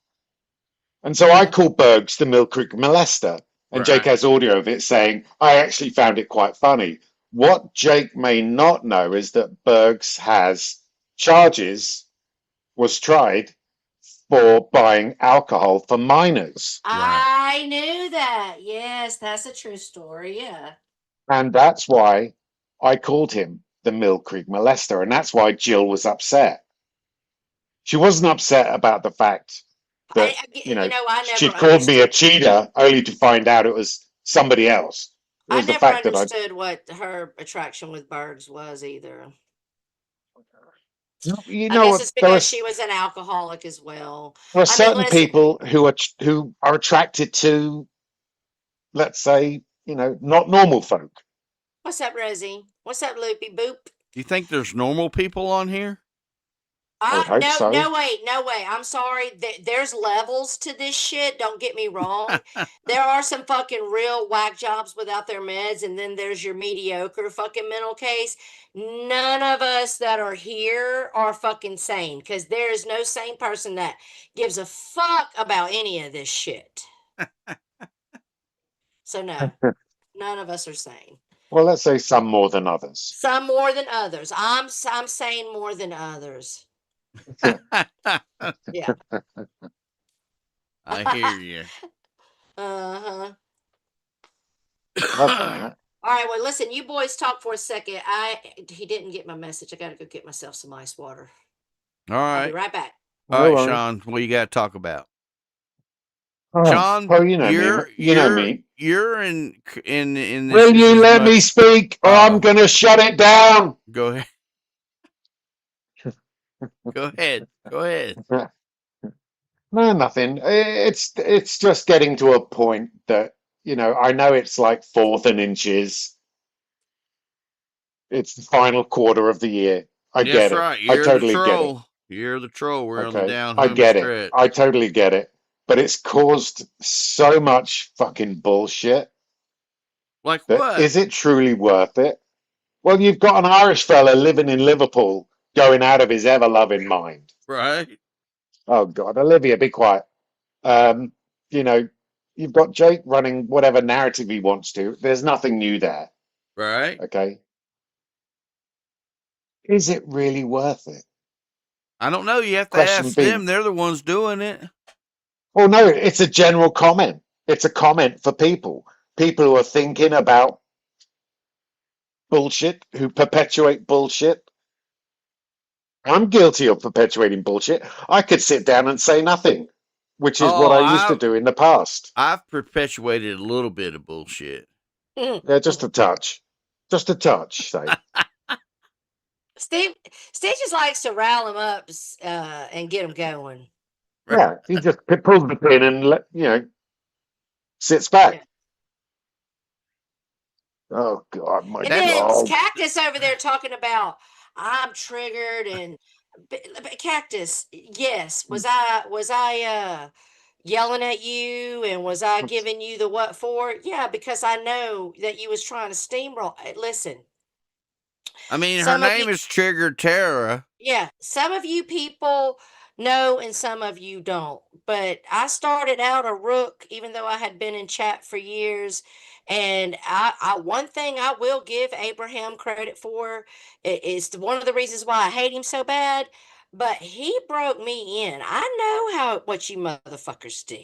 Speaker 5: And so I call Bergs the Mill Creek molester. And Jake
Speaker 2: Right.
Speaker 5: has audio of it saying, I actually found it quite funny. What Jake may not know is that Bergs has charges, was tried for buying alcohol for minors.
Speaker 2: Right.
Speaker 3: I knew that. Yes, that's a true story. Yeah.
Speaker 5: And that's why I called him the Mill Creek molester. And that's why Jill was upset. She wasn't upset about the fact that,
Speaker 3: I never
Speaker 5: she'd called me a
Speaker 3: understood.
Speaker 5: cheater only to find out it was somebody else. It
Speaker 3: I
Speaker 5: was the
Speaker 3: never
Speaker 5: fact that
Speaker 3: understood what her attraction with Bergs was either.
Speaker 5: you
Speaker 3: I
Speaker 5: know
Speaker 3: guess
Speaker 5: what,
Speaker 3: it's because she was an alcoholic as well.
Speaker 5: there are
Speaker 3: I mean,
Speaker 5: certain
Speaker 3: listen,
Speaker 5: people who are attracted to, let's say, not normal folk.
Speaker 3: what's up, Rosie? What's up, Loopy Boop?
Speaker 2: You think there's normal people on here?
Speaker 5: I would hope
Speaker 3: No,
Speaker 5: so.
Speaker 3: no, wait, no way. I'm sorry. There's levels to this shit. Don't get me wrong. There are some fucking real whack jobs without their meds, and then there's your mediocre fucking mental case. None of us that are here are fucking sane because there is no sane person that gives a fuck about any of this shit. So, no, none of us are sane.
Speaker 5: Well, let's say some more than others.
Speaker 3: Some more than others. I'm sane more than others. Yeah.
Speaker 2: I hear you.
Speaker 3: Uh-huh.
Speaker 5: Love that.
Speaker 3: All right, well, listen, you boys talk for a second. He didn't get my message. I gotta go get myself some ice water.
Speaker 2: All
Speaker 3: I'll be
Speaker 2: right.
Speaker 3: right back.
Speaker 2: All
Speaker 5: No
Speaker 2: right,
Speaker 5: worries.
Speaker 2: Sean. What you got to talk about?
Speaker 5: Oh,
Speaker 2: Sean,
Speaker 5: well, you know me. You know me.
Speaker 2: you're in this.
Speaker 5: Will
Speaker 2: just
Speaker 5: you
Speaker 2: as
Speaker 5: let me
Speaker 2: much-
Speaker 5: speak, or I'm going to shut it down?
Speaker 2: Go ahead. Go ahead. Go ahead.
Speaker 5: No, nothing. It's just getting to a point that, I know it's like fourth and inches. It's the final quarter of the year. I
Speaker 2: That's
Speaker 5: get it.
Speaker 2: right.
Speaker 5: I
Speaker 2: You're the
Speaker 5: totally get it.
Speaker 2: troll. You're the troll. We're on the
Speaker 5: Okay.
Speaker 2: down
Speaker 5: I
Speaker 2: home
Speaker 5: get it.
Speaker 2: stretch.
Speaker 5: I totally get it. but it's caused so much fucking bullshit
Speaker 2: Like
Speaker 5: that
Speaker 2: what?
Speaker 5: is it truly worth it? Well, you've got an Irish fella living in Liverpool going out of his ever-loving mind.
Speaker 2: Right.
Speaker 5: Oh God, Olivia, be quiet. Um, you know, you've got Jake running whatever narrative he wants to. There's nothing new there.
Speaker 2: Right.
Speaker 5: Okay. Is it really worth it?
Speaker 2: I don't know. You have to
Speaker 5: Question
Speaker 2: ask them.
Speaker 5: being,
Speaker 2: They're the ones doing it.
Speaker 5: well, no, it's a general comment. It's a comment for people. People who are thinking about bullshit, who perpetuate bullshit. I'm guilty of perpetuating bullshit. I could sit down and say nothing, which is what
Speaker 2: Oh,
Speaker 5: I used to do in the past.
Speaker 2: I've perpetuated a little bit of bullshit.
Speaker 5: Yeah, just a touch. Just a touch, say.
Speaker 3: Steve just likes to rile them up and get them going.
Speaker 5: Yeah, he just pulls the pin and sits
Speaker 3: Yeah.
Speaker 5: back. Oh God, my
Speaker 3: And then
Speaker 5: God.
Speaker 3: Cactus over there talking about I'm triggered and but Cactus, yes, was I yelling at you and was I giving you the what for? Yeah, because I know that you was trying to steamroll. Listen,
Speaker 2: I mean, her
Speaker 3: some of you,
Speaker 2: name is Trigger Terra.
Speaker 3: yeah, some of you people know and some of you don't. But I started out a rook, even though I had been in chat for years. And I one thing I will give Abraham credit for is one of the reasons why I hate him so bad. But he broke me in. I know how what you motherfuckers do.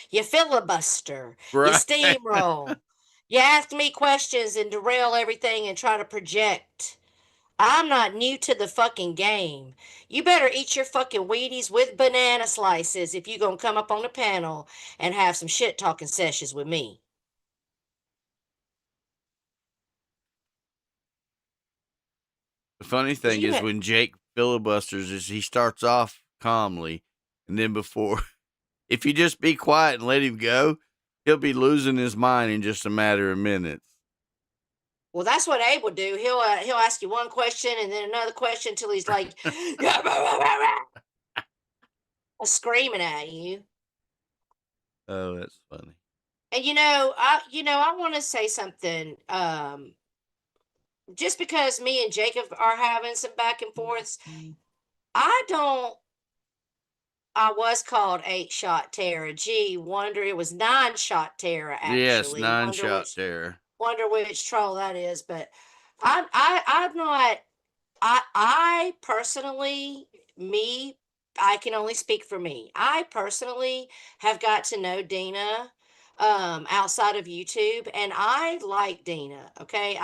Speaker 3: You filibuster, you
Speaker 2: Right.
Speaker 3: steamroll, you ask me questions and derail everything and try to project. I'm not new to the fucking game. You better eat your fucking Wheaties with banana slices if you gonna come up on the panel and have some shit talking sessions with me.
Speaker 2: The funny
Speaker 3: 'Cause
Speaker 2: thing
Speaker 3: you
Speaker 2: is
Speaker 3: had,
Speaker 2: when Jake filibusters is he starts off calmly, and then before, if you just be quiet and let him go, he'll be losing his mind in just a matter of minutes.
Speaker 3: well, that's what Abe would do. He'll ask you one question and then another question until he's like screaming at you.
Speaker 2: Oh, that's funny.
Speaker 3: And I want to say something. Just because me and Jacob are having some back and forths, I don't. I was called 8 shot Tara. Gee, wonder it was 9 shot Tara
Speaker 2: Yes,
Speaker 3: actually.
Speaker 2: 9 shot Terra.
Speaker 3: Wonder which troll that is. But I'm not. I personally, me, I can only speak for me. I personally have got to know Dina outside of YouTube, and I like Dina. Okay.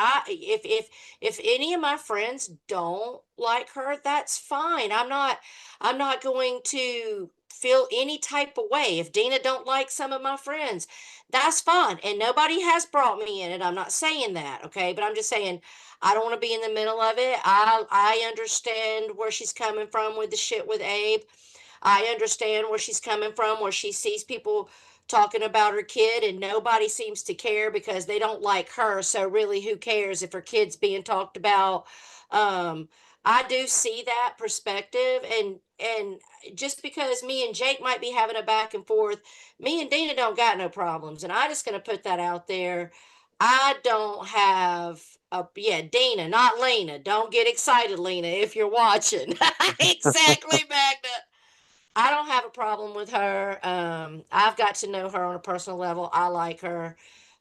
Speaker 3: If any of my friends don't like her, that's fine. I'm not going to feel any type of way. If Dina don't like some of my friends, that's fine. And nobody has brought me in it. I'm not saying that, okay? But I'm just saying I don't want to be in the middle of it. I understand where she's coming from with the shit with Abe. I understand where she's coming from, where she sees people talking about her kid and nobody seems to care because they don't like her. So really, who cares if her kid's being talked about? Um, I do see that perspective, and just because me and Jake might be having a back and forth, me and Dina don't got no problems, and I'm just gonna put that out there. I don't have yeah, Dina, not Lena. Don't get excited, Lena, if you're watching. Exactly, Magna. I don't have a problem with her. I've got to know her on a personal level. I like her.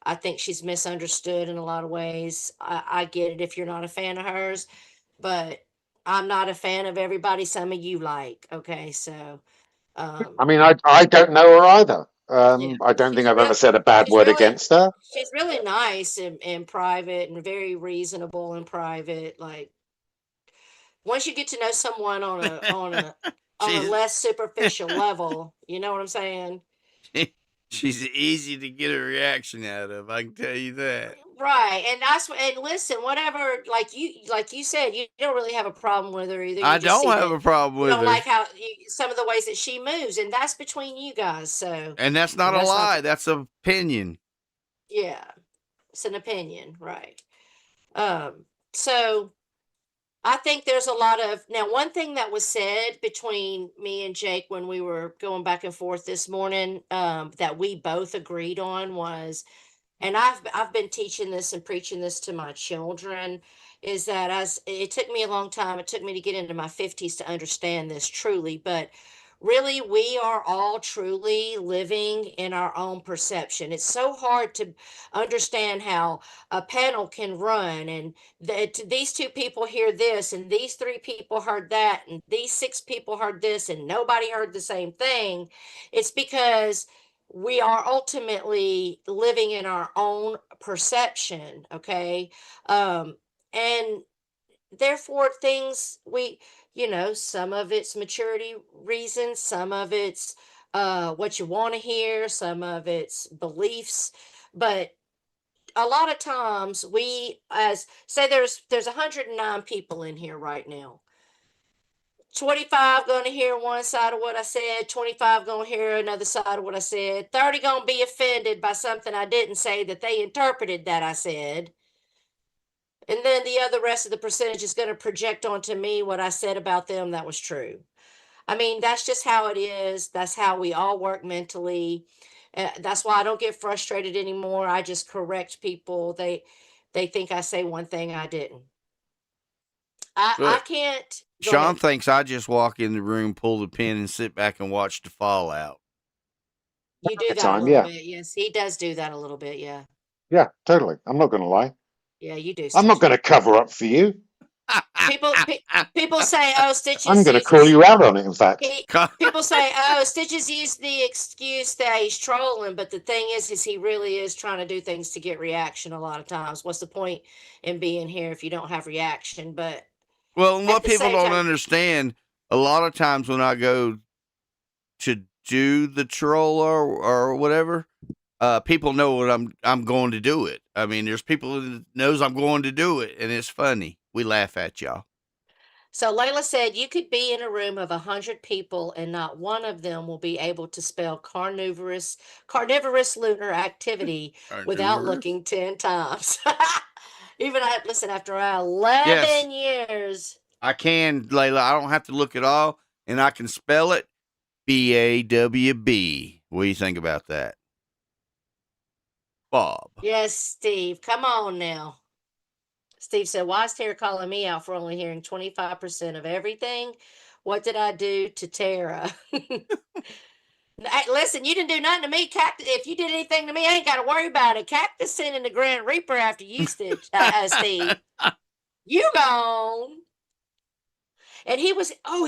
Speaker 3: I think she's misunderstood in a lot of ways. I get it if you're not a fan of hers, but I'm not a fan of everybody some of you like. Okay, so
Speaker 5: I
Speaker 3: um,
Speaker 5: mean, I don't know her either.
Speaker 3: yeah,
Speaker 5: I don't think
Speaker 3: she's
Speaker 5: I've
Speaker 3: real.
Speaker 5: ever said a bad
Speaker 3: She's
Speaker 5: word
Speaker 3: really
Speaker 5: against her.
Speaker 3: she's really nice and private and very reasonable and private. Like once you get to know someone on a
Speaker 2: she's
Speaker 3: less superficial level, you know what I'm saying?
Speaker 2: she's easy to get a reaction out of. I can tell you that.
Speaker 3: Right. And that's and listen, whatever like you said, you don't really have a problem with her either.
Speaker 2: I
Speaker 3: You just
Speaker 2: don't
Speaker 3: see
Speaker 2: have
Speaker 3: that
Speaker 2: a problem
Speaker 3: you
Speaker 2: with
Speaker 3: don't
Speaker 2: her,
Speaker 3: like some of the ways that she moves, and that's between you guys. So,
Speaker 2: and that's not
Speaker 3: and
Speaker 2: a
Speaker 3: that's not
Speaker 2: lie. That's an opinion.
Speaker 3: yeah, it's an opinion, right? Um, so I think there's a lot of now. One thing that was said between me and Jake when we were going back and forth this morning, that we both agreed on was, and I've been teaching this and preaching this to my children, is that as it took me a long time, it took me to get into my 50s to understand this truly, but really we are all truly living in our own perception. It's so hard to understand how a panel can run and that these two people hear this and these three people heard that and these six people heard this and nobody heard the same thing. It's because we are ultimately living in our own perception, okay? And therefore things we, some of it's maturity reasons, some of it's what you want to hear, some of it's beliefs, but a lot of times we, as say there's 109 people in here right now. 25 going to hear one side of what I said, 25 going to hear another side of what I said, 30 going to be offended by something I didn't say that they interpreted that I said. And then the other rest of the percentage is going to project onto me what I said about them that was true. I mean, that's just how it is. That's how we all work mentally. That's why I don't get frustrated anymore. I just correct people. They think I say one thing I didn't. I
Speaker 2: Look,
Speaker 3: can't go
Speaker 2: Sean
Speaker 3: ahead.
Speaker 2: thinks I just walk in the room, pull the pin, and sit back and watch the fallout.
Speaker 3: You do
Speaker 5: The
Speaker 3: that a
Speaker 5: time,
Speaker 3: little
Speaker 5: yeah.
Speaker 3: bit. Yes, he does do that a little bit. Yeah.
Speaker 5: Yeah, totally. I'm not going to lie.
Speaker 3: Yeah, you do,
Speaker 5: I'm not going
Speaker 3: Stitches.
Speaker 5: to cover up for you.
Speaker 3: People say, "Oh,
Speaker 5: I'm
Speaker 3: Stitches
Speaker 5: going to call
Speaker 3: uses
Speaker 5: you out on it, in fact.
Speaker 3: he." People say, "Oh, Stitches used the excuse that he's trolling," but the thing is he really is trying to do things to get reaction. A lot of times, what's the point in being here if you don't have reaction? But
Speaker 2: Well, and
Speaker 3: at
Speaker 2: what
Speaker 3: the
Speaker 2: people
Speaker 3: same
Speaker 2: don't
Speaker 3: time,
Speaker 2: understand, a lot of times when I go to do the troll or whatever, people know what I'm going to do it. I mean, there's people that knows I'm going to do it, and it's funny. We laugh at y'all.
Speaker 3: so Layla said you could be in a room of 100 people and not one of them will be able to spell carnivorous lunar activity without
Speaker 2: Carnivorous?
Speaker 3: looking 10 times. Even listen, after
Speaker 2: Yes,
Speaker 3: 11 years.
Speaker 2: I can, Layla. I don't have to look at all, and I can spell it BAWB. What do you think about that, Bob?
Speaker 3: Yes, Steve, come on now. Steve said, why is Tara calling me out for only hearing 25% of everything? What did I do to Tara? Hey, listen, you didn't do nothing to me. Cactus, if you did anything to me, I ain't got to worry about it. Cactus sending the Grand Reaper after you, Steve. You gone. And he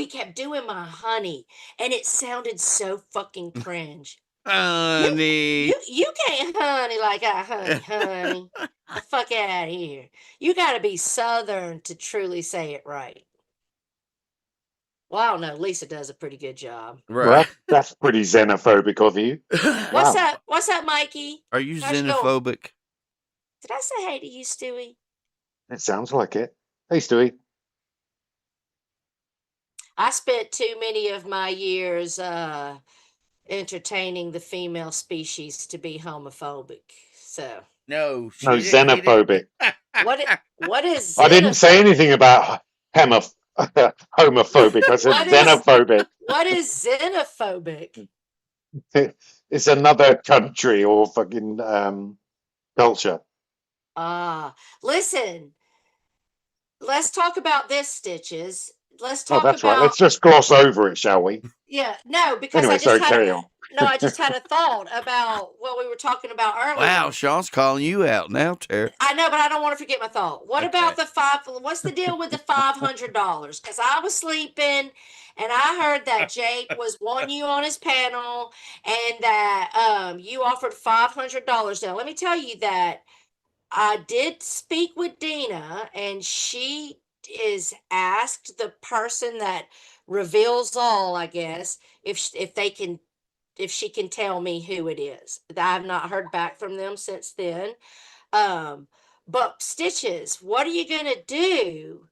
Speaker 3: kept doing my honey. And it sounded so fucking cringe. You,
Speaker 2: Honey.
Speaker 3: you can't honey like I honey. The fuck out of here. You got to be Southern to truly say it right. Well, I don't know. Lisa does a pretty good job.
Speaker 5: Well,
Speaker 2: Right.
Speaker 5: that's pretty xenophobic of you.
Speaker 3: What's
Speaker 5: Wow.
Speaker 3: up? What's up, Mikey?
Speaker 2: Are you
Speaker 3: How's it going?
Speaker 2: xenophobic?
Speaker 3: Did I say hey to you, Stewie?
Speaker 5: It sounds like it. Hey, Stewie.
Speaker 3: I spent too many of my years entertaining the female species to be homophobic. So
Speaker 2: No,
Speaker 5: No,
Speaker 2: she didn't. He didn't.
Speaker 5: xenophobic.
Speaker 3: what is
Speaker 5: I didn't say
Speaker 3: xenophobic?
Speaker 5: anything about homophobic. I said
Speaker 3: What is
Speaker 5: xenophobic.
Speaker 3: what is xenophobic?
Speaker 5: It's another country or fucking culture.
Speaker 3: Listen, let's talk about this, Stitches. Let's
Speaker 5: Oh,
Speaker 3: talk
Speaker 5: that's right.
Speaker 3: about
Speaker 5: Let's just gloss over it, shall we?
Speaker 3: yeah, no, because
Speaker 5: Anyway, sorry, carry on.
Speaker 3: I just had a thought about what we were talking about
Speaker 2: Wow,
Speaker 3: earlier.
Speaker 2: Sean's calling you out now, Tara.
Speaker 3: I know, but I don't want to forget my thought. What about
Speaker 2: Okay.
Speaker 3: what's the deal with the $500? Because I was sleeping and I heard that Jake was wanting you on his panel and that you offered $500. Now, let me tell you that I did speak with Dina and she is asked the person that reveals all, I guess, if she can tell me who it is. I have not heard back from them since then. Um, but Stitches, what are you gonna do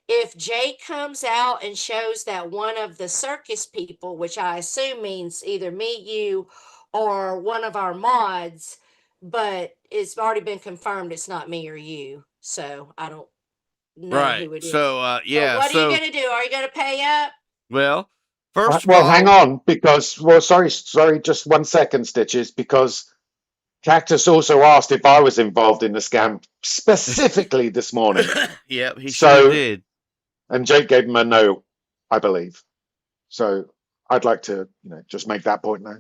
Speaker 3: if Jake comes out and shows that one of the circus people, which I assume means either me, you, or one of our mods, but it's already been confirmed it's not me or you. So I don't know
Speaker 2: Right.
Speaker 3: who it is.
Speaker 2: So, yeah.
Speaker 3: What are you going to do? Are you going to pay up?
Speaker 2: Well, first of
Speaker 5: Well,
Speaker 2: all,
Speaker 5: hang on, because sorry, just 1 second, Stitches, because Cactus also asked if I was involved in the scam specifically this morning.
Speaker 2: yep, he sure
Speaker 5: So,
Speaker 2: did.
Speaker 5: and Jake gave him a no, I believe. So I'd like to, just make that point now.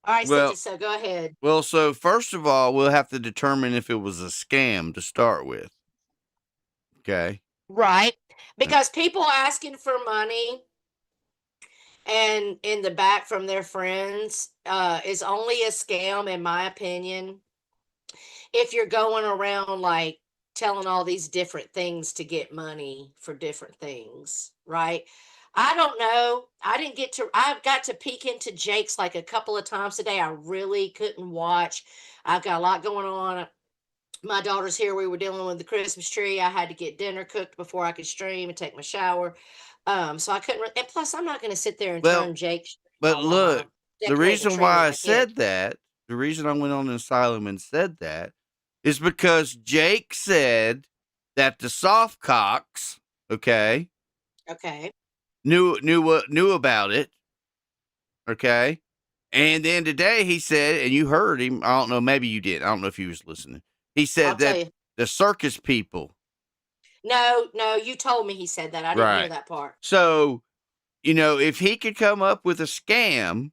Speaker 3: All right,
Speaker 2: Well,
Speaker 3: Stitches, so go ahead.
Speaker 2: Well, so first of all, we'll have to determine if it was a scam to start with. Okay.
Speaker 3: Right. Because people asking for money and in the back from their friends is only a scam, in my opinion, if you're going around like telling all these different things to get money for different things, right? I don't know. I've got to peek into Jake's like a couple of times today. I really couldn't watch. I've got a lot going on. My daughter's here. We were dealing with the Christmas tree. I had to get dinner cooked before I could stream and take my shower. So I couldn't. And plus, I'm not going to sit there and
Speaker 2: Well,
Speaker 3: turn Jake's
Speaker 2: but
Speaker 3: on while
Speaker 2: look,
Speaker 3: I'm
Speaker 2: the
Speaker 3: decorating the
Speaker 2: reason
Speaker 3: tree with
Speaker 2: why I
Speaker 3: my kid.
Speaker 2: said that, the reason I went on the asylum and said that, is because Jake said that the soft cocks, okay,
Speaker 3: Okay.
Speaker 2: knew about it, okay, and then today he said, and you heard him. I don't know, maybe you did. I don't know if he was listening. He
Speaker 3: I'll
Speaker 2: said
Speaker 3: tell
Speaker 2: that
Speaker 3: you.
Speaker 2: the circus people,
Speaker 3: No, you told me he said that. I didn't hear
Speaker 2: right?
Speaker 3: that part.
Speaker 2: So if he could come up with a scam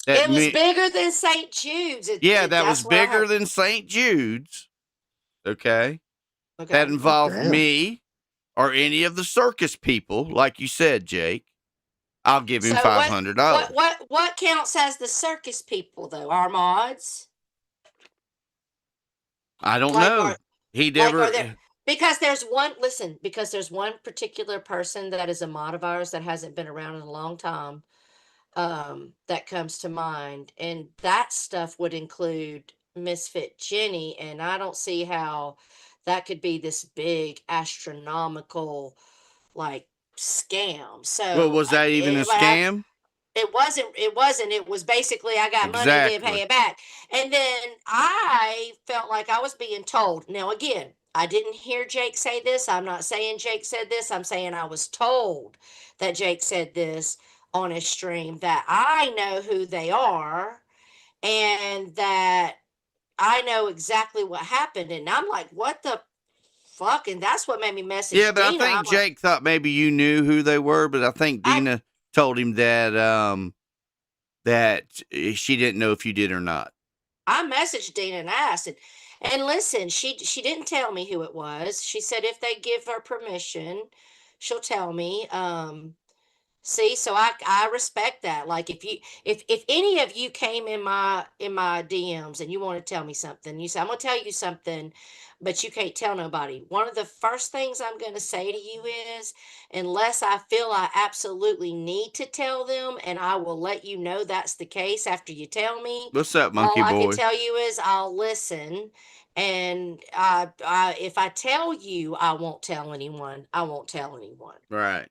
Speaker 2: that
Speaker 3: It was
Speaker 2: me,
Speaker 3: bigger than St. Jude's.
Speaker 2: yeah, that was
Speaker 3: That's what I
Speaker 2: bigger
Speaker 3: heard.
Speaker 2: than St. Jude's, okay, that
Speaker 3: Okay.
Speaker 2: involved
Speaker 5: Damn.
Speaker 2: me or any of the circus people, like you said, Jake, I'll give him
Speaker 3: So
Speaker 2: $500.
Speaker 3: what counts as the circus people though? Our mods?
Speaker 2: I don't
Speaker 3: Like
Speaker 2: know.
Speaker 3: are
Speaker 2: He
Speaker 3: like
Speaker 2: never.
Speaker 3: are there because there's one listen, because there's one particular person that is a mod of ours that hasn't been around in a long time. That comes to mind, and that stuff would include Misfit Jenny, and I don't see how that could be this big astronomical like scam.
Speaker 2: Well,
Speaker 3: So
Speaker 2: was that even a scam?
Speaker 3: it was basically I got money, then pay
Speaker 2: Exactly.
Speaker 3: it back. And then I felt like I was being told. Now again, I didn't hear Jake say this. I'm not saying Jake said this. I'm saying I was told that Jake said this on his stream, that I know who they are and that I know exactly what happened. And I'm like, what the fuck? And that's what made me
Speaker 2: Yeah,
Speaker 3: message
Speaker 2: but I
Speaker 3: Dina.
Speaker 2: think
Speaker 3: I'm like,
Speaker 2: Jake thought maybe you knew who they were, but I think
Speaker 3: I
Speaker 2: Dina told him that she didn't know if you did or not.
Speaker 3: I messaged Dina and asked, and listen, she didn't tell me who it was. She said if they give her permission, she'll tell me. See, so I respect that. Like if any of you came in my DMs and you want to tell me something, you say I'm gonna tell you something, but you can't tell nobody. One of the first things I'm gonna say to you is, unless I feel I absolutely need to tell them, and I will let you know that's the case after you tell me.
Speaker 2: What's up,
Speaker 3: All
Speaker 2: monkey
Speaker 3: I can
Speaker 2: boy?
Speaker 3: tell you is I'll listen, and if I tell you I won't tell anyone, I won't tell anyone.
Speaker 2: Right.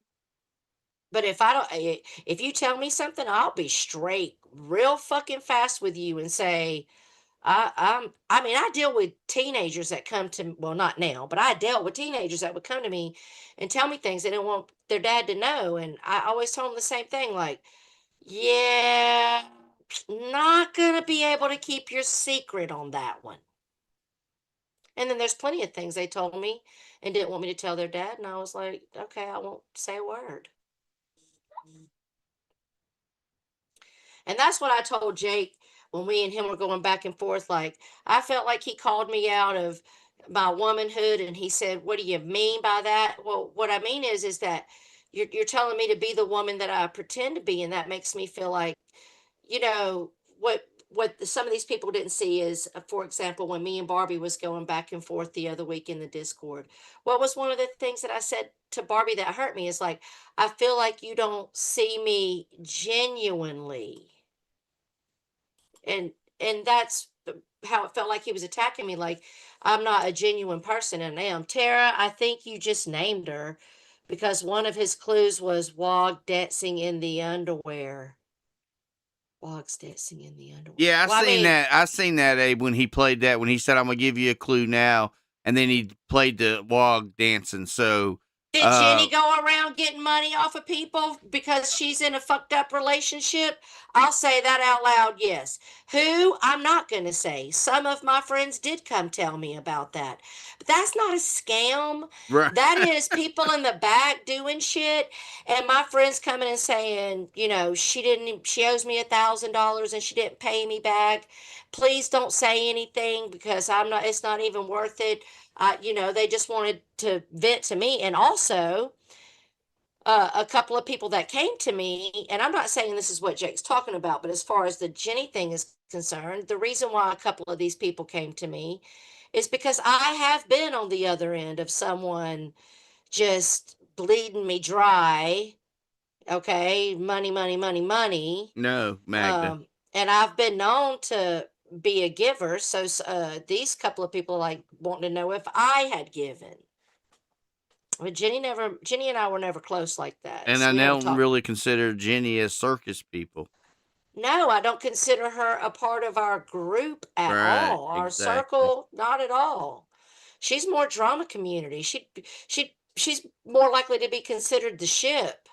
Speaker 3: But if I don't, if you tell me something, I'll be straight, real fucking fast with you and say, I mean, I deal with teenagers that come to, well, not now, but I dealt with teenagers that would come to me and tell me things they didn't want their dad to know. And I always told them the same thing, like, yeah, not gonna be able to keep your secret on that one. And then there's plenty of things they told me and didn't want me to tell their dad. And I was like, okay, I won't say a word. And that's what I told Jake when we and him were going back and forth. Like, I felt like he called me out of my womanhood and he said, what do you mean by that? Well, what I mean is that you're telling me to be the woman that I pretend to be. And that makes me feel like, you know, some of these people didn't see is, for example, when me and Barbie was going back and forth the other week in the Discord, what was one of the things that I said to Barbie that hurt me is like, I feel like you don't see me genuinely, and that's how it felt like he was attacking me, like I'm not a genuine person. And I am. Tara, I think you just named her, because one of his clues was Wog dancing in the underwear. Wog's dancing in the underwear.
Speaker 2: Yeah,
Speaker 3: Well, I mean,
Speaker 2: I seen that, Abe, when he played that, when he said, I'm gonna give you a clue now, and then he played the wog dancing. So
Speaker 3: Did Jenny go around getting money off of people because she's in a fucked up relationship? I'll say that out loud, yes. Who? I'm not going to say. Some of my friends did come tell me about that. But that's not a scam.
Speaker 2: right.
Speaker 3: That is people in the back doing shit. And my friends coming and saying, you know, she owes me $1,000 and she didn't pay me back. Please don't say anything because it's not even worth it. You know, they just wanted to vent to me. And also, a couple of people that came to me, and I'm not saying this is what Jake's talking about, but as far as the Jenny thing is concerned, the reason why a couple of these people came to me is because I have been on the other end of someone just bleeding me dry. Okay. Money, money, money, money.
Speaker 2: No, Magda.
Speaker 3: And I've been known to be a giver. So these couple of people like wanting to know if I had given. But Jenny and I were never close like that.
Speaker 2: And
Speaker 3: So
Speaker 2: I
Speaker 3: we never
Speaker 2: don't
Speaker 3: talked.
Speaker 2: really consider Jenny as circus people.
Speaker 3: No, I don't consider her a part of our group at
Speaker 2: Right,
Speaker 3: all. Our
Speaker 2: exactly.
Speaker 3: circle, not at all. She's more drama community. She's more likely to be considered the ship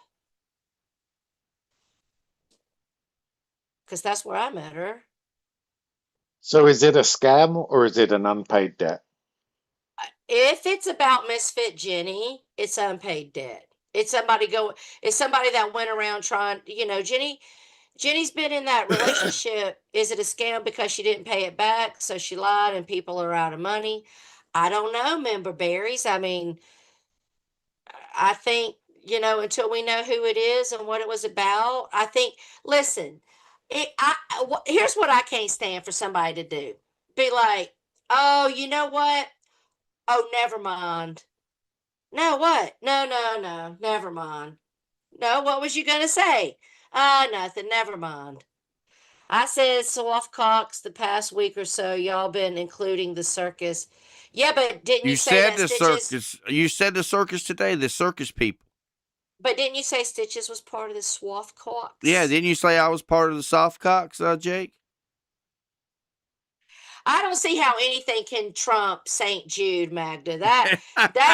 Speaker 3: because that's where I met her.
Speaker 5: So is it a scam or is it an unpaid debt?
Speaker 3: If it's about Misfit Jenny, it's unpaid debt. It's somebody that went around trying, you know, Jenny's been in that relationship. Is it a scam because she didn't pay it back? So she lied and people are out of money. I don't know, member berries. I mean, I think, you know, until we know who it is and what it was about, I think, listen, here's what I can't stand for somebody to do. Be like, oh, you know what? Oh, never mind. No, what? No, no, no, never mind. No, what was you gonna say? Nothing, never mind. I said soft cocks the past week or so, y'all been including the circus. Yeah, but didn't you
Speaker 2: You
Speaker 3: say
Speaker 2: said
Speaker 3: that
Speaker 2: the
Speaker 3: Stitches
Speaker 2: circus. You said the circus today, the circus people.
Speaker 3: but didn't you say Stitches was part of the swath
Speaker 2: Yeah,
Speaker 3: cocks?
Speaker 2: didn't you say I was part of the soft cocks, Jake?
Speaker 3: I don't see how anything can trump St. Jude, Magda. That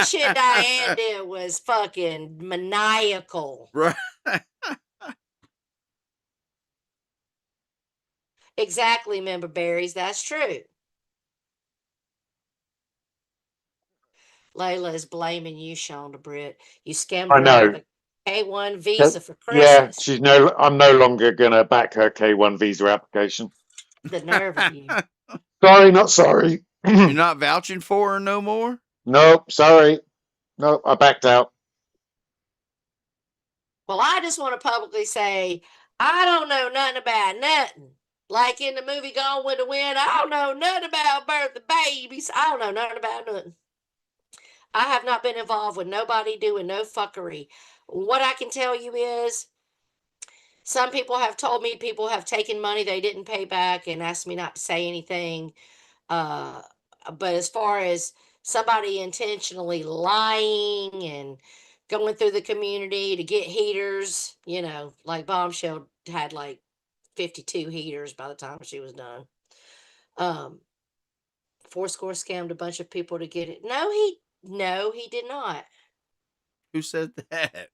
Speaker 3: shit Diane did was fucking maniacal.
Speaker 2: Right.
Speaker 3: Exactly, member berries. That's true. Layla is blaming you, Shonda Britt. You scammed
Speaker 5: I
Speaker 3: her out of
Speaker 5: know.
Speaker 3: a K1
Speaker 5: That-
Speaker 3: visa for
Speaker 5: yeah,
Speaker 3: Christmas.
Speaker 5: I'm no longer gonna back her K1 visa application.
Speaker 3: The nerve of you.
Speaker 5: Sorry, not sorry.
Speaker 2: You're not vouching for her no more?
Speaker 5: Nope, sorry. Nope, I backed out.
Speaker 3: Well, I just want to publicly say I don't know nothing about nothing. Like in the movie Gone with the Wind, I don't know nothing about birth of babies. I don't know nothing about nothing. I have not been involved with nobody doing no fuckery. What I can tell you is some people have told me people have taken money they didn't pay back and asked me not to say anything. Uh, but as far as somebody intentionally lying and going through the community to get heaters, you know, like Bombshell had like 52 heaters by the time she was done. Fourscore scammed a bunch of people to get it. No, he did not.
Speaker 2: Who said that?